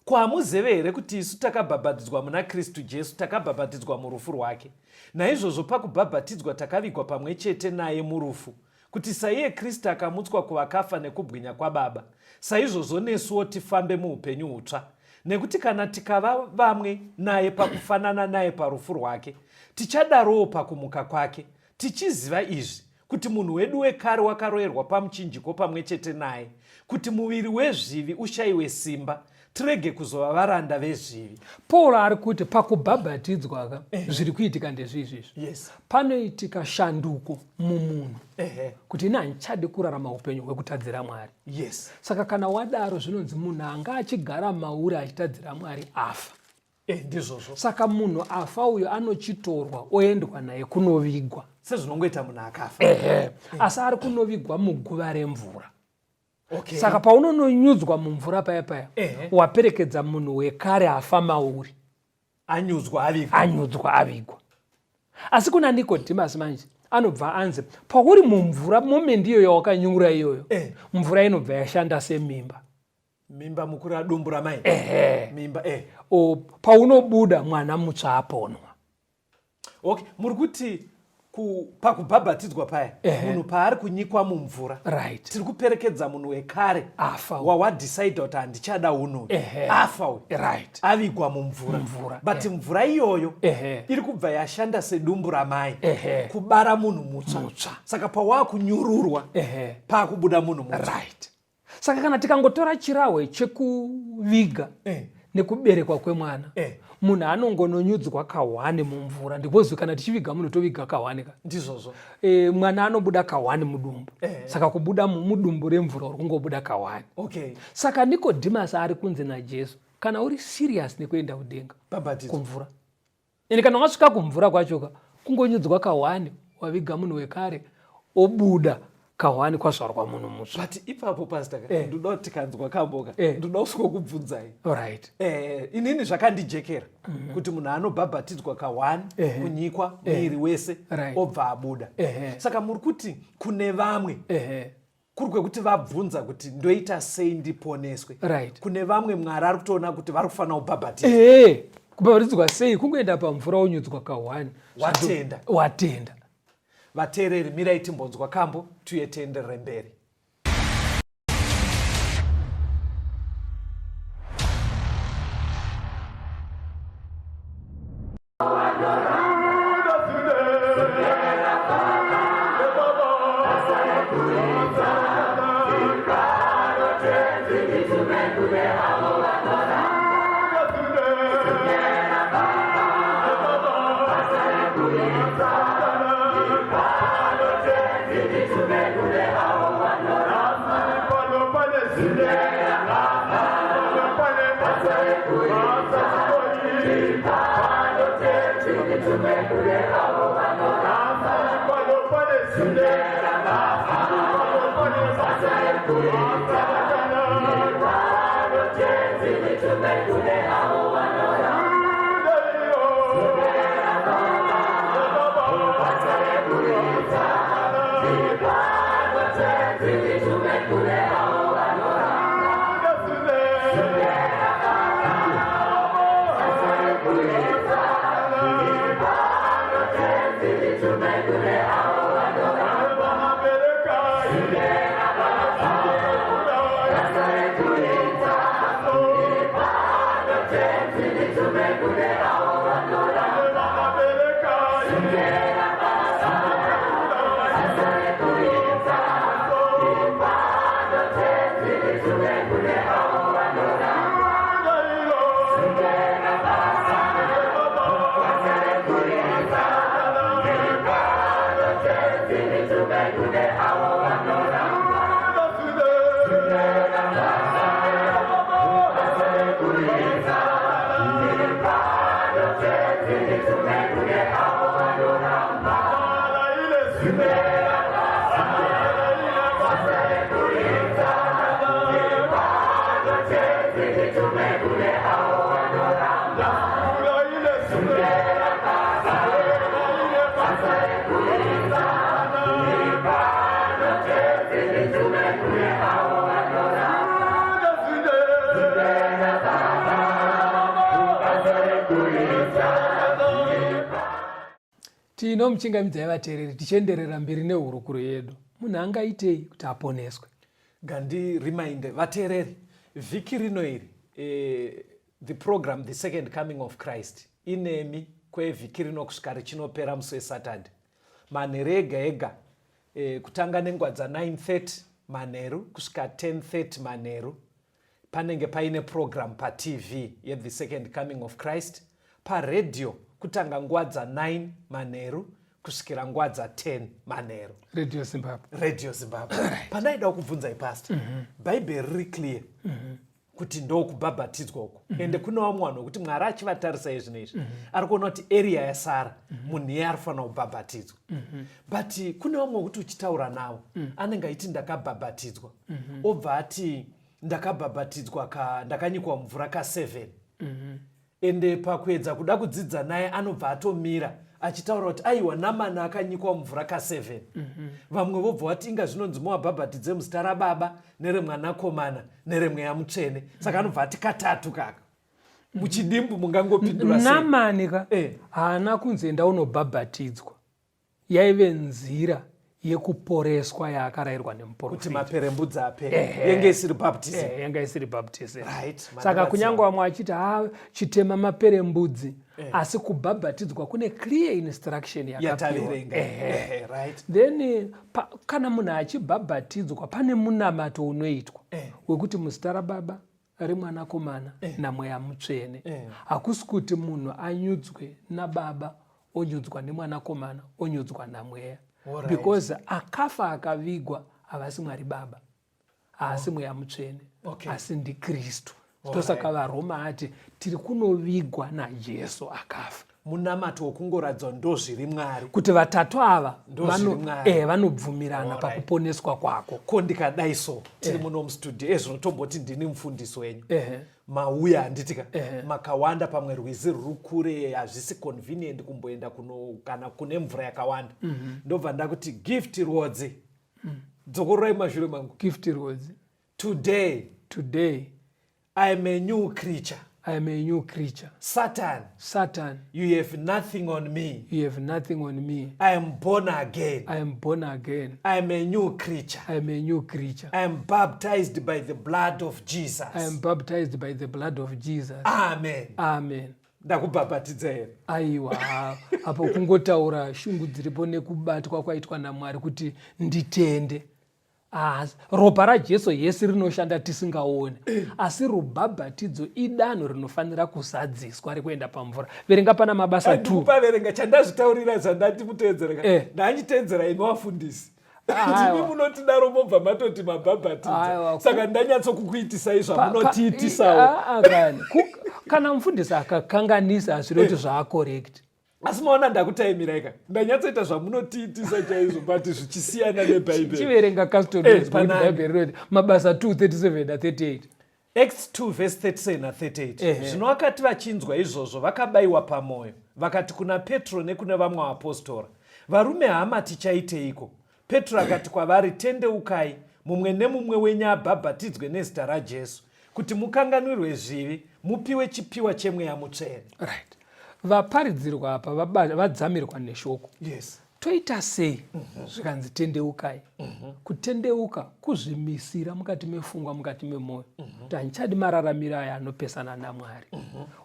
Kwamuzive here kuti isu takabhabhatidzwa muna Kristu Jesu, takabhabhatidzwa murufu rwake. Naizvozvo pakubhabhatidzwa takavigwa pamwe chete naye murufu, kuti saiye Kristu akamutswa kuvakafa nekubwinya kwaBaba, saizvozvo nesuwo tifambe muupenyu hutsva. Nekuti kana tikava vamwe naye pakufanana naye parufu rwake, tichadarowo pakumuka kwake, tichiziva izvi, kuti munhu wedu wekare wakaroyerwa pamuchinjiko pamwe chete naye, kuti muviri wezvivi ushayiwe simba, tirege kuzova varanda vezvivi. Paul ari kuti pakubhabhatidzwa zviri kuitika ndezvizvizvi. Yes. Panoitika shanduko mumunhu kuti ine handichade kurarama upenyu hwekutadzira Mwari. Yes. Saka kana wadaro zvinonzi munhu anga achigara mauri achitadzira Mwari afa. Ndizvozvo. Saka munhu afa uyo anochitorwa oendwa naye kunovigwa sezvinongoita munhu akafa. Asi ari kunovigwa muguva remvura. Okay. Saka paunononyudzwa mumvura paya waperekedza munhu wekare afa mauri, anyudzwa avigwa. Asi kuna Nikodhimasi manje anobva anzi pauri mumvura momendi iyoyo yawakanyura iyoyo, mvura inobva yashanda semimba. Mimba mukuru adumbu ramai. Mimba paunobuda mwana mutsva aponwa. Okay, muri kuti pakubhabhatidzwa paya munhu paari kunyikwa mumvura, right, tiri kuperekedza munhu wekare afa wawadhisaidha kuti handichada uno afa uyu, right, avigwa mumvura. But mvura iyoyo iri kubva yashanda sedumbu ramai kubara munhu mutsva. Saka pawakunyururwa pakubuda munhu mutsva. Right. Saka kana tikangotora chirahwe chekuviga nekuberekwa kwemwana, munhu anongononyudzwa kahwani mumvura, ndipozvo kana tichiviga munhu toviga kahwani ndizvozvo. Mwana anobuda kahwani mudumbu. Saka kubuda mudumbu remvura uri kungobuda kahwani. Okay. Saka Nikodhimasi ari kunzi naJesu, kana uri serious nekuenda kudenga kumvura, ende kana wasvika kumvura kwachoka kungonyudzwa kahwani, waviga munhu wekare obuda kahwani kwazvarwa munhu mutsva. But ipapo pastor, ndoda tikanzwa kamboka, ndoda usingokubvunzai. Alright. Inini zvakandijekera kuti munhu anobhabhatidzwa kahwani kunyikwa mwiri wese obva abuda. Saka muri kuti kune vamwe kuri kwekuti vabvunza kuti ndoita sei ndiponeswe. Right. Kune vamwe Mwari ari kutoona kuti vari kufanira kubhabhatidzwa. Kubhabhatidzwa sei? Kungoenda pamvura onyudzwa kahwani, watenda. Vateereri, mirai timbonzwa kambo tuye tienderere mberi. Tinomuchingamidza vateereri tichienderera mberi nehurukuro yedu. Munhu angaitei kuti aponeswe? Ngandiriminde vateereri, vhiki rino iri the program The Second Coming of Christ inemi kwevhiki rino kusvika richinopera musi weSaturday manheru ega ega, kutanga nenguva dza9:30 manheru kusvika 10:30 manheru panenge paine program paTV yeThe Second Coming of Christ. Paredio kutanga nguva dza9 manheru kusvikira nguva dza10 manheru. Radio Zimbabwe. Pandaida kuvunzai pastor, Bible riri clear kuti ndokubhabhatidzwa uko, ende kuna vamwe vanhu kuti Mwari achivatarisai zvinhu izvi ari kuona kuti area yasara munhu iye arifanira kubhabhatidzwa. But kune vamwe kuti uchitaura navo anenge aiti ndakabhabhatidzwa, obva ati ndakabhabhatidzwa ndakanyikwa mvura ka7, ende pakuedza kuda kudzidza naye anobva atomira achitaura kuti aiwa namani akanyikwa mvura ka7. Vamwe vobva vati inga zvinonzi muvabhabhatidze muzita raBaba neremwanakomana neremweya mutsvene, saka anobva ati katatu kaka. Muchidimbu mungangopindura sei? Namani ka haana kunzi enda unobhabhatidzwa, yaive nzira yekuporeswa yaakarayirwa nemuprofita kuti maperembudzi apere, yenge isiri baptism. Yanga isiri baptism. Right. Saka kunyange vamwe achiti chitema maperembudzi, asi kubhabhatidzwa kune clear instruction yakapiwa. Right. Then kana munhu achibhabhatidzwa pane munamato unoitwa wekuti muzita raBaba, remwanakomana namweya mutsvene. Hakusi kuti munhu anyudzwe naBaba, onyudzwa nemwanakomana, onyudzwa namweya. Because akafa akavigwa havasi Mwari Baba, haasi mweya mutsvene, asi ndiKristu. Ndosaka vaRoma ati tiri kunovigwa naJesu akafa. Munamato wokungoradzwa ndozviri Mwari, kuti vatatu ava vanobvumirana pakuponeswa kwako. Ko ndikadai so tiri muno mustudio ezvinotomboti ndini mufundisi wenyu, mauya handitika makawanda pamwe rwizi ruri kure, hazvisi convenient kumboenda kana kune mvura yakawanda, ndobva ndakuti gift rwodzi dzokororai mashure mangu. Gift rwodzi. Today I am a new creature. I am a new creature. Satan, you have nothing on me. You have nothing on me. I am born again. I am born again. I am a new creature. I am a new creature. I am baptized by the blood of Jesus. I am baptized by the blood of Jesus. Amen. Amen. Ndakubhabhatidza here. Aiwa, apo kungotaura shungu dziripo nekubatwa kwaitwa naMwari kuti nditende. Ropa raJesu Yesu rinoshanda tisingaone, asi rubhabhatidzo idanho rinofanira kuzadziswa rekuenda pamvura. Verenga pana mabasa 2. Ndikupa verenga chandazvitaurira zandati mutedzera. Ndachitedzera imi wafundisi. Ndimi munotidaro mobva matoti mabhabhatidza. Saka ndanyatsokukuitisai zvamunotiitisawo. Kana mufundisi akakanganisa hazviroti zvaacorrect. asi maona ndakutaimiraika ndanyatsoita zvamunotiitisa chaizvo but zvichisiyana nebhaibheri. Chiverenga custody mabasa 2:37 na 38. Acts 2 verse 37 na 38. Zvino vakati vachinzwa izvozvo vakabayiwa pamwoyo vakati kuna Petro nekune vamwe vapostora, varume hama tichaiteiko? Petro akati kwavari, tendeukai mumwe nemumwe wenyu abhabhatidzwe nezita raJesu kuti mukanganwirwe zvivi mupiwe chipiwa chemweya mutsvene. Right. Vaparidzirwa apa vadzamirwa neshoko. Yes. Toita sei zvikanzi tendeukai? Kutendeuka kuzvimisira mukati mefungwa, mukati memwoyo. Kuti handichadi mararamiro aya anopesana naMwari.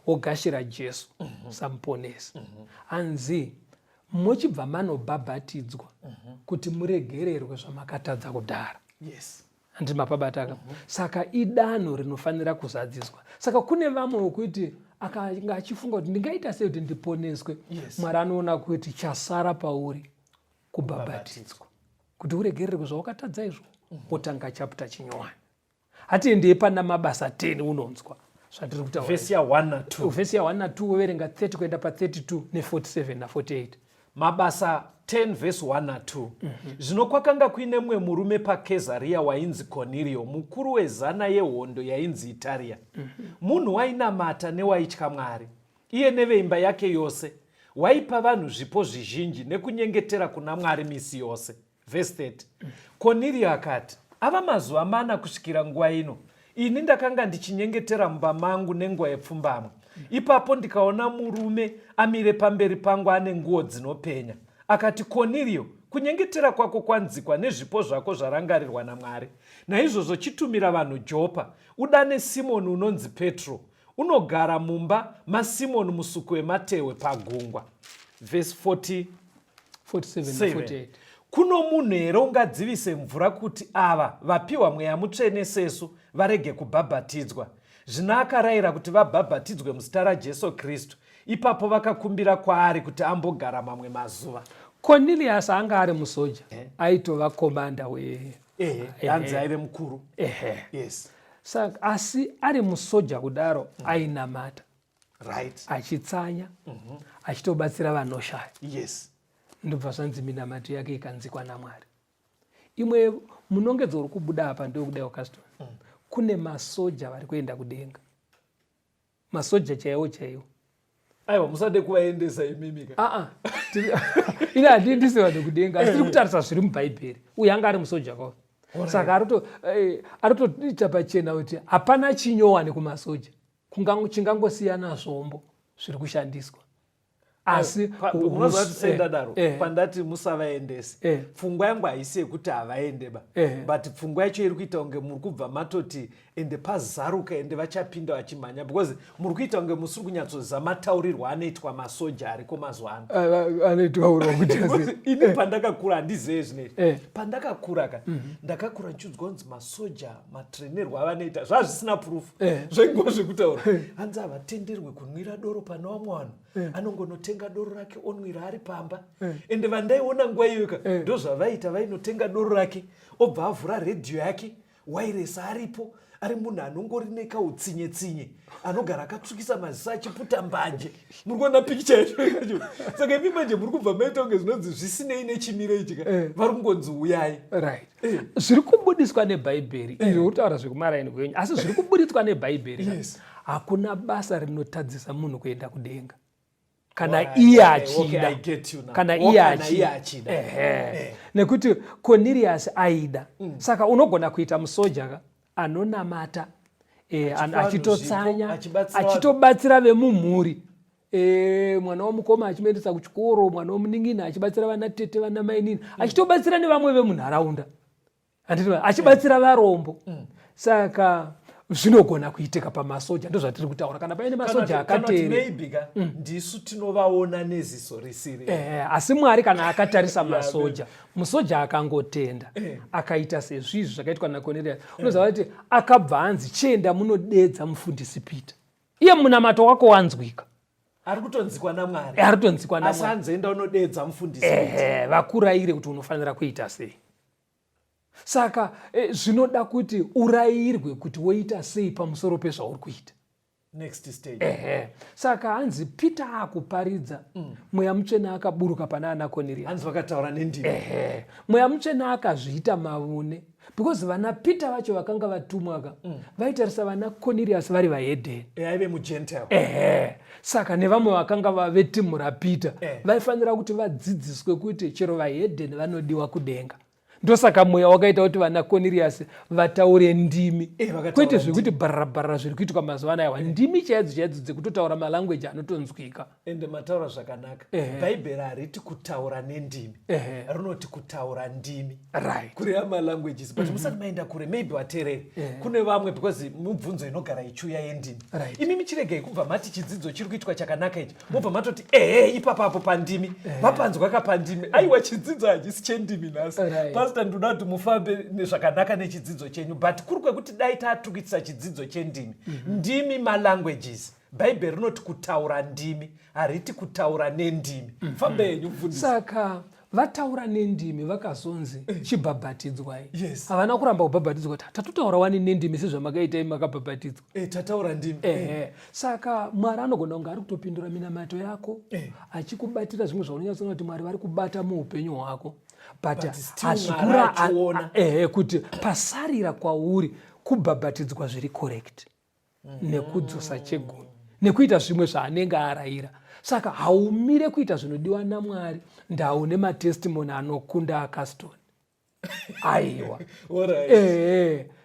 Ogashira Jesu samuponesi. Hanzi muchibva manobhabhatidzwa kuti muregererwe zvamakatadza kudhara. Yes. Handi mapabataka. Saka idanho rinofanira kuzadziswa. Saka kune vamwe wokuti akanga achifunga kuti ndingaita sei kuti ndiponeswe. Mwari anoona kuti chasara pauri kubhabhatidzwa. Kuti uregererwe zvawakatadza izvo, wotanga chapter chinyowani. Hatiendei pana mabasa 10 unonzwa. Zvatiri kutaura. Verse ya 1 na 2. Verse ya 1 na 2 weverenga 30 kuenda pa 32 ne47 na 48. Mabasa 10 verse 1 na 2. Zvino kwakanga kuine mumwe murume paKesaria wainzi Cornelio, mukuru wezana yehondo yainzi Itaria. Munhu wainamata newaitya Mwari, iye neveimba yake yose. Waipa vanhu zvipo zvizhinji nekunyengetera kuna Mwari misi yose. Verse 30. Cornelio akati, ava mazuva mana kusvikira nguva ino, ini ndakanga ndichinyengetera mumba mangu nenguva yepfumbamwe. Ipapo ndikaona murume amire pamberi pangu ane nguo dzinopenya. Akati, Cornelio, kunyengetera kwako kwanzikwa nezvipo zvako zvarangarirwa naMwari. Naizvozvo chitumira vanhu Jopa, udane Simoni unonzi Petro, unogara mumba maSimoni musuku wematehwe pagungwa. Verse 47 na 48. Kuno munhu here ungadzivise mvura kuti ava vapiwa mweya mutsvene sesu varege kubhabhatidzwa? Zvino akarayira kuti vabhabhatidzwe muzita raJesu Kristu. Ipapo vakakumbira kwaari kuti ambogara mamwe mazuva. Cornelius anga ari musoja, aitova komanda hanzi aive mukuru. Yes. Saka asi ari musoja kudaro ainamata. Right. Achitsanya, achitobatsira vanoshaya. Yes. Ndobva zvanzi minamato yake ikanzikwa naMwari. Imwe munongedzo uri kubuda apa ndokudai custom. Kune masoja vari kuenda kudenga. Masoja chaiwo chaiwo. Aiwa, musade kuvaendesa imimika. Ina handisi vanhu kudenga. Asi tiri kutarisa zviri mubhaibheri. Uye anga ari musoja kwawo. Saka aritoita pachena kuti hapana chinyowani kumasoja. Chingangosiyana zvombo zviri kushandiswa. Asi unozvatisendadaro pandati musavaendesi. Pfungwa yangu haisi yekuti havaendeba. But pfungwa yacho iri kuita kunge muri kubva matoti ende pazaruka ende vachapinda vachimhanya, because muri kuita kunge musiri kunyatsoziva mataurirwo anoitwa masoja ariko mazuva ano. Anoitwa kuti ini pandakakura handizive zvinezvi. Pandakakura ndakakura ndichiudzwa kunzi masoja matrenerwo avanoita zvazvisina proof. Zvaingova zvekutaura. Hanzi havatenderwe kunwira doro pana vamwe vanhu. Anongonotenga doro rake onwira ari pamba. Ende vandaiona nguva iyoka ndo zvavaita, vainotenga doro rake obva avhura redhiyo yake, wairesi aripo, ari munhu anongori nekautsinye-tsinye, anogara akatsvukisa maziso achiputa mbanje. Muri kuona pikicha yacho. Saka imi manje muri kubva maita kunge zvinonzi zvisinei nechimiro ichi, vari kungonzi uyai. Right. Zviri kubudiswa nebhaibheri. Izvo utaura zvekumaraini kwenyu. Asi zviri kubudiswa nebhaibheri. Hakuna basa rinotadzisa munhu kuenda kudenga. Kana iye achida. Kana iye achida. Nekuti Cornelius aida. Saka unogona kuita musoja anonamata, achitotsanya, achitobatsira vemumhuri. Mwana womukoma achimuendesa kuchikoro, mwana womuningina achibatsira vana tete, vana mainini, achitobatsira nevamwe vemunharaunda. Achibatsira varombo. Saka zvinogona kuitika pamasoja, ndo zvatiri kutaura. Kana paine masoja akateera, ndisu tinovaona neziso risiri. Asi Mwari kana akatarisa masoja, musoja akangotenda, akaita sezvizvi zvakaitwa naCornelius, unoziva kuti akabva anzi chienda munodedza mufundisi Peter. Iye munamato wako wanzwika. Ari kutonzikwa naMwari. Ari kutonzikwa naMwari. Asi anzoenda unodedza mufundisi Peter. Vakurayire kuti unofanira kuita sei. Saka zvinoda kuti urayirwe kuti woita sei pamusoro pezvauri kuita. next stage. Saka hanzi Peter akuparidza mweya mutsvene akaburuka pana ana Cornelius. Hanzi vakataura nendimi. Mweya mutsvene akazviita mavune because vana Peter vacho vakanga vatumwa vaitarisa vana Cornelius vari vahedheni. Aive mugentile. Saka nevamwe vakanga vavetimu raPeter vaifanira kuti vadzidziswe kuti chero vahedheni vanodiwa kudenga. Ndosaka mweya wakaita kuti vana Cornelius vataure ndimi. Kwete zvekuti bharabhara zviri kuitwa mazuva anaya. Ndimi chaidzo dzekutotaura malanguage anotonzwika. Ende mataura zvakanaka. Bhaibheri hariti kutaura nendimi. Rinoti kutaura ndimi. Right. Kureva malanguages. But musati maenda kure, maybe waterere. Kune vamwe because mubvunzo inogara ichiuya yendimi. Imi michiregei kubva mati chidzidzo chiri kuitwa chakanaka ichi. Mubva matoti ipapapo pandimi. Vapanzwa kapandimi. Aiwa chidzidzo hachisi chendimi nhasi. Pastor ndoda kuti mufambe nezvakanaka nechidzidzo chenyu, but kuri kwekuti dai tatukisa chidzidzo chendimi. Ndimi malanguages. Bhaibheri rinoti kutaura ndimi, hariti kutaura nendimi. Fambe yenyu mfundisi. Saka vataura nendimi vakazonzi chibhabhatidzwa. Yes. Havana kuramba kubhabhatidzwa kuti tatotaura wani nendimi sezvamakaita makabhabhatidzwa. Tataura ndimi. Saka Mwari anogona kunge ari kutopindura minamato yako achikubatira zvimwe zvaunonyatsona kuti Mwari vari kubata muupenyu hwako. But hazvikura kuti pasarira kwauri kubhabhatidzwa zviri correct nekudzosa chegumi nekuita zvimwe zvaanenge arayira. Saka haumire kuita zvinodiwa naMwari ndaune matestimony anokunda akastoni. Aiwa.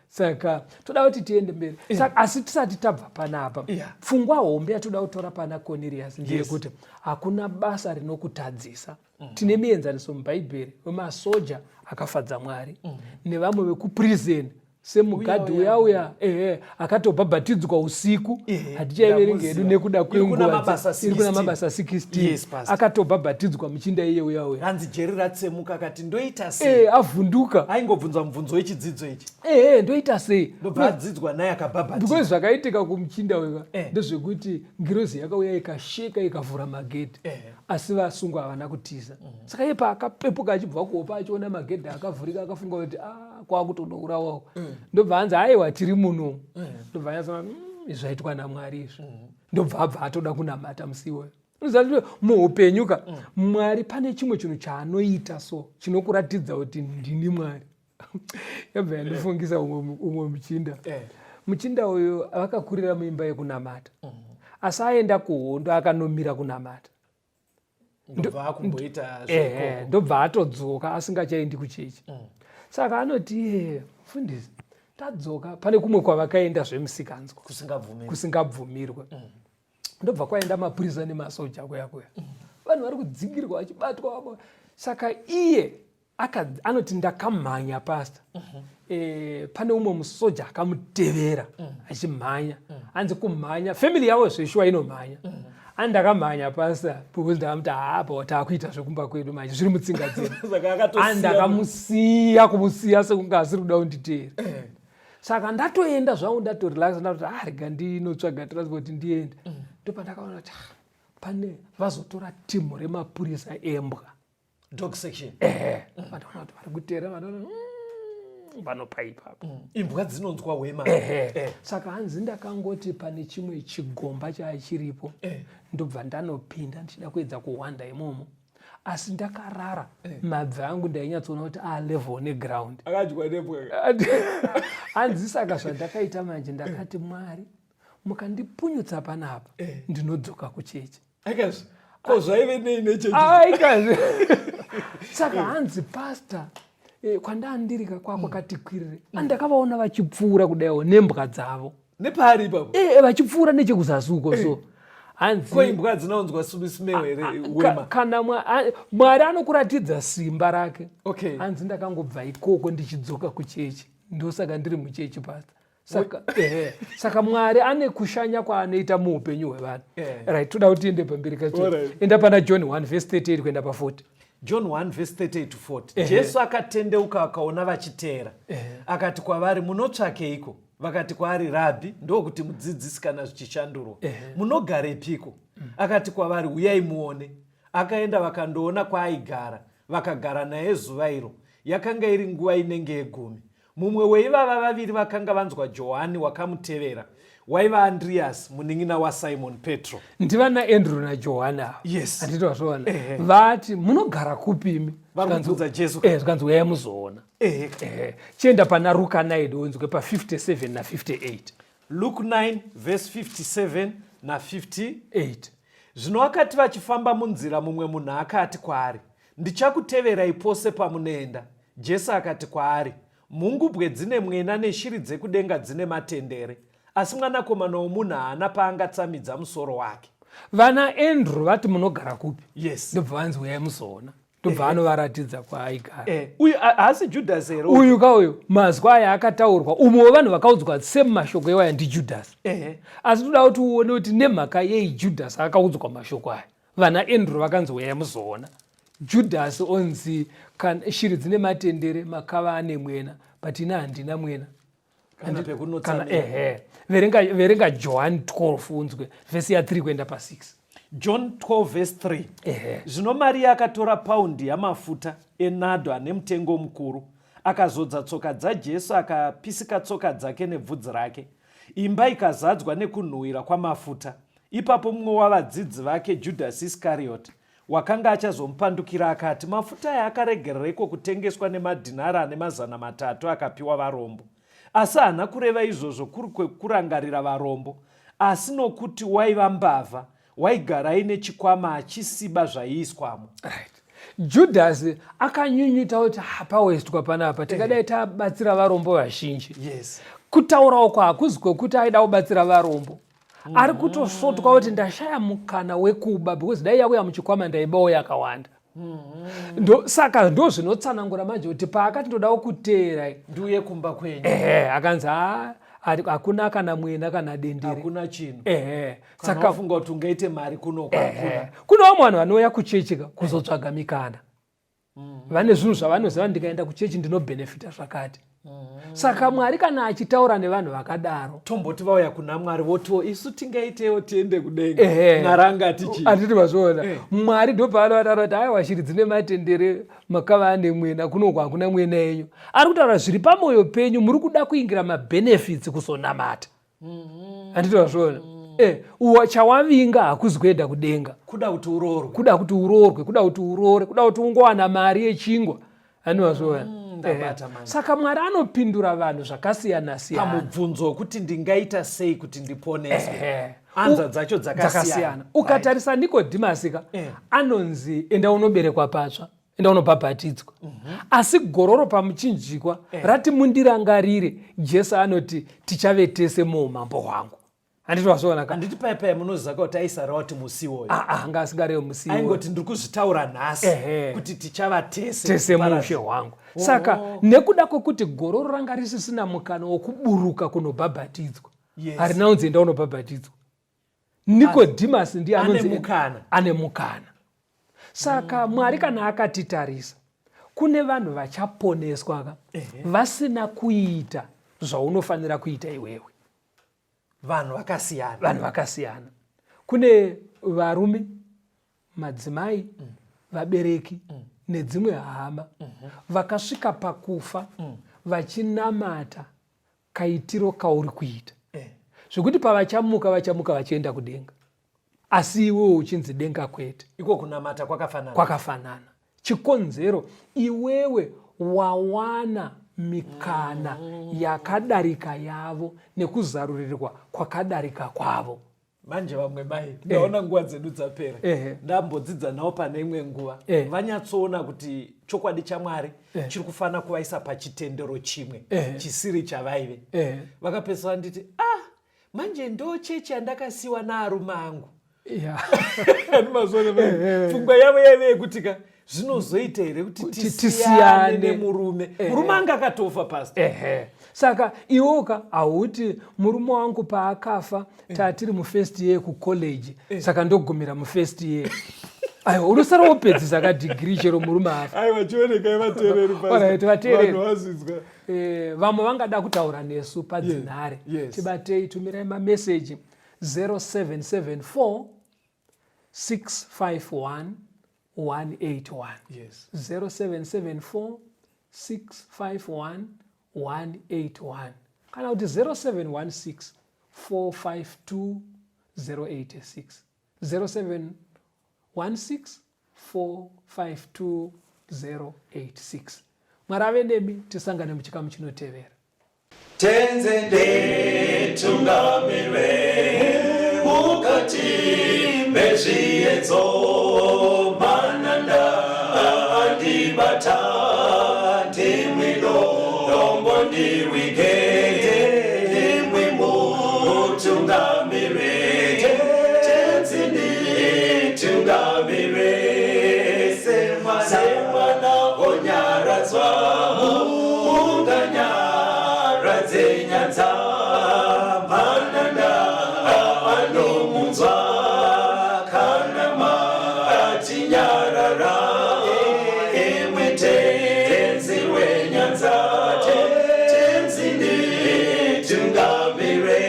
Saka toda kuti tiende mberi. Saka asi tisati tabva panapa. Pfungwa hombe yatoda kutora pana Cornelius ndeyekuti hakuna basa rinokutadzisa. Tine mienzaniso mubhaibheri wemasoja akafadza Mwari nevamwe vekuprison semugadhi uya akatobhabhatidzwa usiku. Hatichaiverenga hedu nekuda kwenguva iri kuna mabasa 16 akatobhabhatidzwa muchinda iye uya. Hanzi jeri ratsemuka akati ndoita sei? Avhunduka. Aingobvunza mubvunzo wechidzidzo ichi. Ndoita sei? Ndobva adzidzwa naye akabhabhatidzwa. Because zvakaitika kumuchinda uya ndezvekuti ngirozi yakauya ikasheka ikavhura magedhi. Asi vasungwa havana kutiza. Saka iye paakapepuka achibva kuopa achiona magedhi akavhurika akafunga kuti kwakutonourawawo. Ndobva hanzi aiwa tiri muno. Ndobva anyasema zvaitwa naMwari izvo. Ndobva abva atoda kunamata musiwo. Unoziva muupenyuka Mwari pane chimwe chinhu chaanoita so chinokuratidza kuti ndini Mwari. Yabva yandifungisa umwe muchinda. Muchinda uyu vakakurira muimba yekunamata. Asi aenda kuhondo akanomira kunamata. Ndobva atodzoka asingachaendi kuchechi. Saka anoti mufundisi tadzoka pane kumwe kwavakaenda zvemusikanzwa kusingabvumirwa. Ndobva kwaenda mapurisa nemasoja kuya. Vanhu vari kudzingirwa vachibatwa. Saka iye anoti ndakamhanya pasta. Pane umwe musoja akamutevera achimhanya. Anzi kumhanya family yavo zveshuwa inomhanya. Andakamhanya pasta because ndakamuti apa takuita zvekumba kwedu manje zviri mutsinga dzedu. Andakamusiya kumusiya sekunge asiri kuda kunditeera. Saka ndatoenda zvangu ndatorelaxa ndati rega ndinotsvaga transport ndiende. Ndopandakaona kuti pane vazotora timu remapurisa embwa. Dog section. Vanoona kuti vari kuteera vanoona vanopaipa. Imbwa dzinonzwa wema. Saka hanzi ndakangoti pane chimwe chigomba chachiripo. Ndobva ndanopinda ndichida kuedza kuhwanda imomo. Asi ndakarara mabvi angu ndainyatsoona kuti level neground. Akadyiwa nembwa. Hanzi saka zvandakaita manje ndakati Mwari mukandipunyutsa panapa ndinodzoka kuchechi. Akazi zvaive nechechi. Aikazi. Saka hanzi pastor kwandaandirika kwakati kwirire andakavaona vachipfuura kudaiwo nembwa dzavo. Nepari ipapo? Vachipfuura nechekuzasuko so. Ko imbwa dzinounzwa sumisumeo here wema. Kana Mwari anokuratidza simba rake. Hanzi ndakangobva ikoko ndichidzoka kuchechi. Ndosaka ndiri muchechi pastor. Saka Mwari ane kushanya kwaanoita muupenyu hwevanhu. Right, toda kuti tiende pamberi kacho. Enda pana John 1:38 kuenda pa40. John 1:38 to 40. Jesu akatendeuka akaona vachiteera. Akati kwavari munotsvakeiko? Vakati kwaari Rabhi, ndokuti mudzidzisi kana zvichishandurwa. Munogarepiko? Akati kwavari uyai muone. Akaenda vakandoona kwaaigara, vakagara naye zuva iro. Yakanga iri nguva inenge yegumi. Mumwe weivava vaviri vakanga vanzwa Johani wakamutevera. waiva Andreas munin'ina waSimon Petro. Ndivana Andrew naJohana. Yes. Handiti wazviona. Vati munogara kupimi? Varikubvunza Jesu. Zvikanzi uyai muzoona. Chienda pana Luke 9 unzwe pa 57 na 58. Luke 9 verse 57 na 58. Zvino akati vachifamba munzira, mumwe munhu akati kwaari, ndichakuteverai pose pamunoenda. Jesu akati kwaari, mhungubwe dzine mwena neshiri dzekudenga dzine matendere, asi mwanakomana womunhu haana paangatsamidza musoro wake. Vana Andrew vati munogara kupi? Yes. Ndobva vanzi uyai muzoona. Ndobva anovaratidza kwaaigara. Uyu haasi Judhasi here. Uyu kauyu mazwi aya akataurwa umwe wevanhu vakaudzwa semashoko iwaya ndiJudhasi. Asi toda kuti uone kuti nemhaka yei Judhasi akaudzwa mashoko aya. Vana Andrew vakanzi uyai muzoona. Judhasi onzi shiri dzine matendere, makava ane mwena, but ina handina mwena. Verenga John 12 unzwe vhesi ya 3 kuenda pa 6. John 12 verse 3. Zvino Maria akatora paundi yamafuta enado ane mutengo mukuru, akazodza tsoka dzaJesu, akapisika tsoka dzake nebvudzi rake. Imba ikazadzwa nekunhuhwira kwamafuta. Ipapo mumwe wavadzidzi vake, Judhasi Iskarioti, wakanga achazomupandukira, akati, mafuta aya akaregerereko kutengeswa nemadhinari ane 300 akapiwa varombo. Asi haana kureva izvozvo kuri kwekurangarira varombo, asi nokuti waiva mbavha, waigara aine chikwama achisiba zvaiiswamo. Judhasi akanyunyuta kuti pawaistwa panapa tingadai tabatsira varombo vazhinji. Kutaurawo kwakuzi kwekuti aida kubatsira varombo. Ari kutosvotwa kuti ndashaya mukana wekuba, because dai yauya muchikwama ndaibawo yakawanda. Saka ndo zvinotsanangura manje kuti paakati ndodawo kuteera ndiuye kumba kwenyu. Akanzi hakuna kana mwena kana dendere. Hakuna chinhu. Saka ufunga kuti ungaite mari kuno kwakuna. Kuna vamwe vanhu vanouya kuchechi kuzotsvaga mikana. Vane zvinhu zvavanoziva, ndikaenda kuchechi ndinobenefita zvakati. Saka Mwari kana achitaura nevanhu vakadaro, tomboti vauya kuna Mwari votiwo isu tingaitewo tiende kudenga. Naranga tichi. Anditi vazvoona. Mwari ndopaanotaura kuti aiwa shiri dzine matendere, makava ane mwena, kuno hakuna mwena yenyu. Ari kutaura zviri pamwoyo penyu, muri kuda kuingira mabenefits kuzonamata. Anditi vazvoona. Chawavinga hakuzi kuenda kudenga. Kuda kuti uroorwe. Kuda kuti uroorwe, kuda kuti uroore, kuda kuti ungowana mari yechingwa. Andivazvoona. Saka Mwari anopindura vanhu zvakasiyana siyana. Pamubvunzo wekuti ndingaita sei kuti ndiponeswe. Anza dzacho dzakasiyana. Ukatarisa Nikodhimasi anonzi enda unoberekwa patsva, enda unobhabhatidzwa. Asi gororo pamuchinjikwa rati mundirangarire, Jesu anoti tichavetese muumambo hwangu. Handiti wazvoona ka? Handiti paya munoziva kuti aisara kuti musiwoyo. Anga asingarewo musiwoyo. Aingoti ndiri kuzvitaura nhasi kuti tichavatese muushe hwangu. Saka nekuda kwekuti gororo ranga risisina mukana wokuburuka kunobhabhatidzwa, harina unzi enda unobhabhatidzwa. Nikodhimasi ndiye anonzi ane mukana. Saka Mwari kana akatitarisa, kune vanhu vachaponeswa vasina kuita zvaunofanira kuita iwewe. Vanhu vakasiyana. Kune varume, madzimai, vabereki nedzimwe hama vakasvika pakufa vachinamata kaitiro kauri kuita. Zvekuti pavachamuka vachienda kudenga. Asi iwewe uchinzi denga kwete. Iko kunamata kwakafanana. Chikonzero iwewe wawana mikana yakadarika yavo nekuzarurirwa kwakadarika kwavo. Manje vamwe mai ndaona nguva dzedu dzapera. Ndambodzidza navo pane imwe nguva. Vanyatsoona kuti chokwadi chaMwari chiri kufana kuvaisa pachitendero chimwe chisiri chavaive. Vakapedzisira nditi manje ndo chechi yandakasiwa naarume angu. Pfungwa yavo yaive yekuti zvinozoita here kuti tisiyane nemurume. Murume anga akatofa pasi. Saka iwoka hauti murume wangu paakafa tatiri mufirst year kucollege, saka ndogumira mufirst year. Aiwa unosara wopedzisa kadigiri chero murume afa. Aiwa chioneka vateereri pasi. Vateereri. Vamwe vangada kutaura nesu padzinhare. Tibatei, tumirai mameseji 0774 651 181. 0774 651 181. Kana kuti 0716 452 086 0716 452 086. Mwari ave nemi, tisangane muchikamu chinotevera. Tenzende tungamire mukati mezviedzo mananda andibata ndimwino dombo ndiwike ndimwimo tungamire tenzindi tungamire semwana onyaradzwa unganyaradzwa nyanza mananda anomunzwa kana matinyarara emwete tenzi wenyanza tenzindi tungamire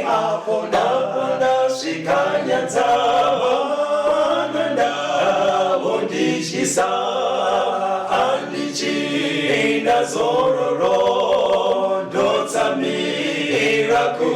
aponda svika nyanza mananda vondishisa andichienda zororo ndotsamira ku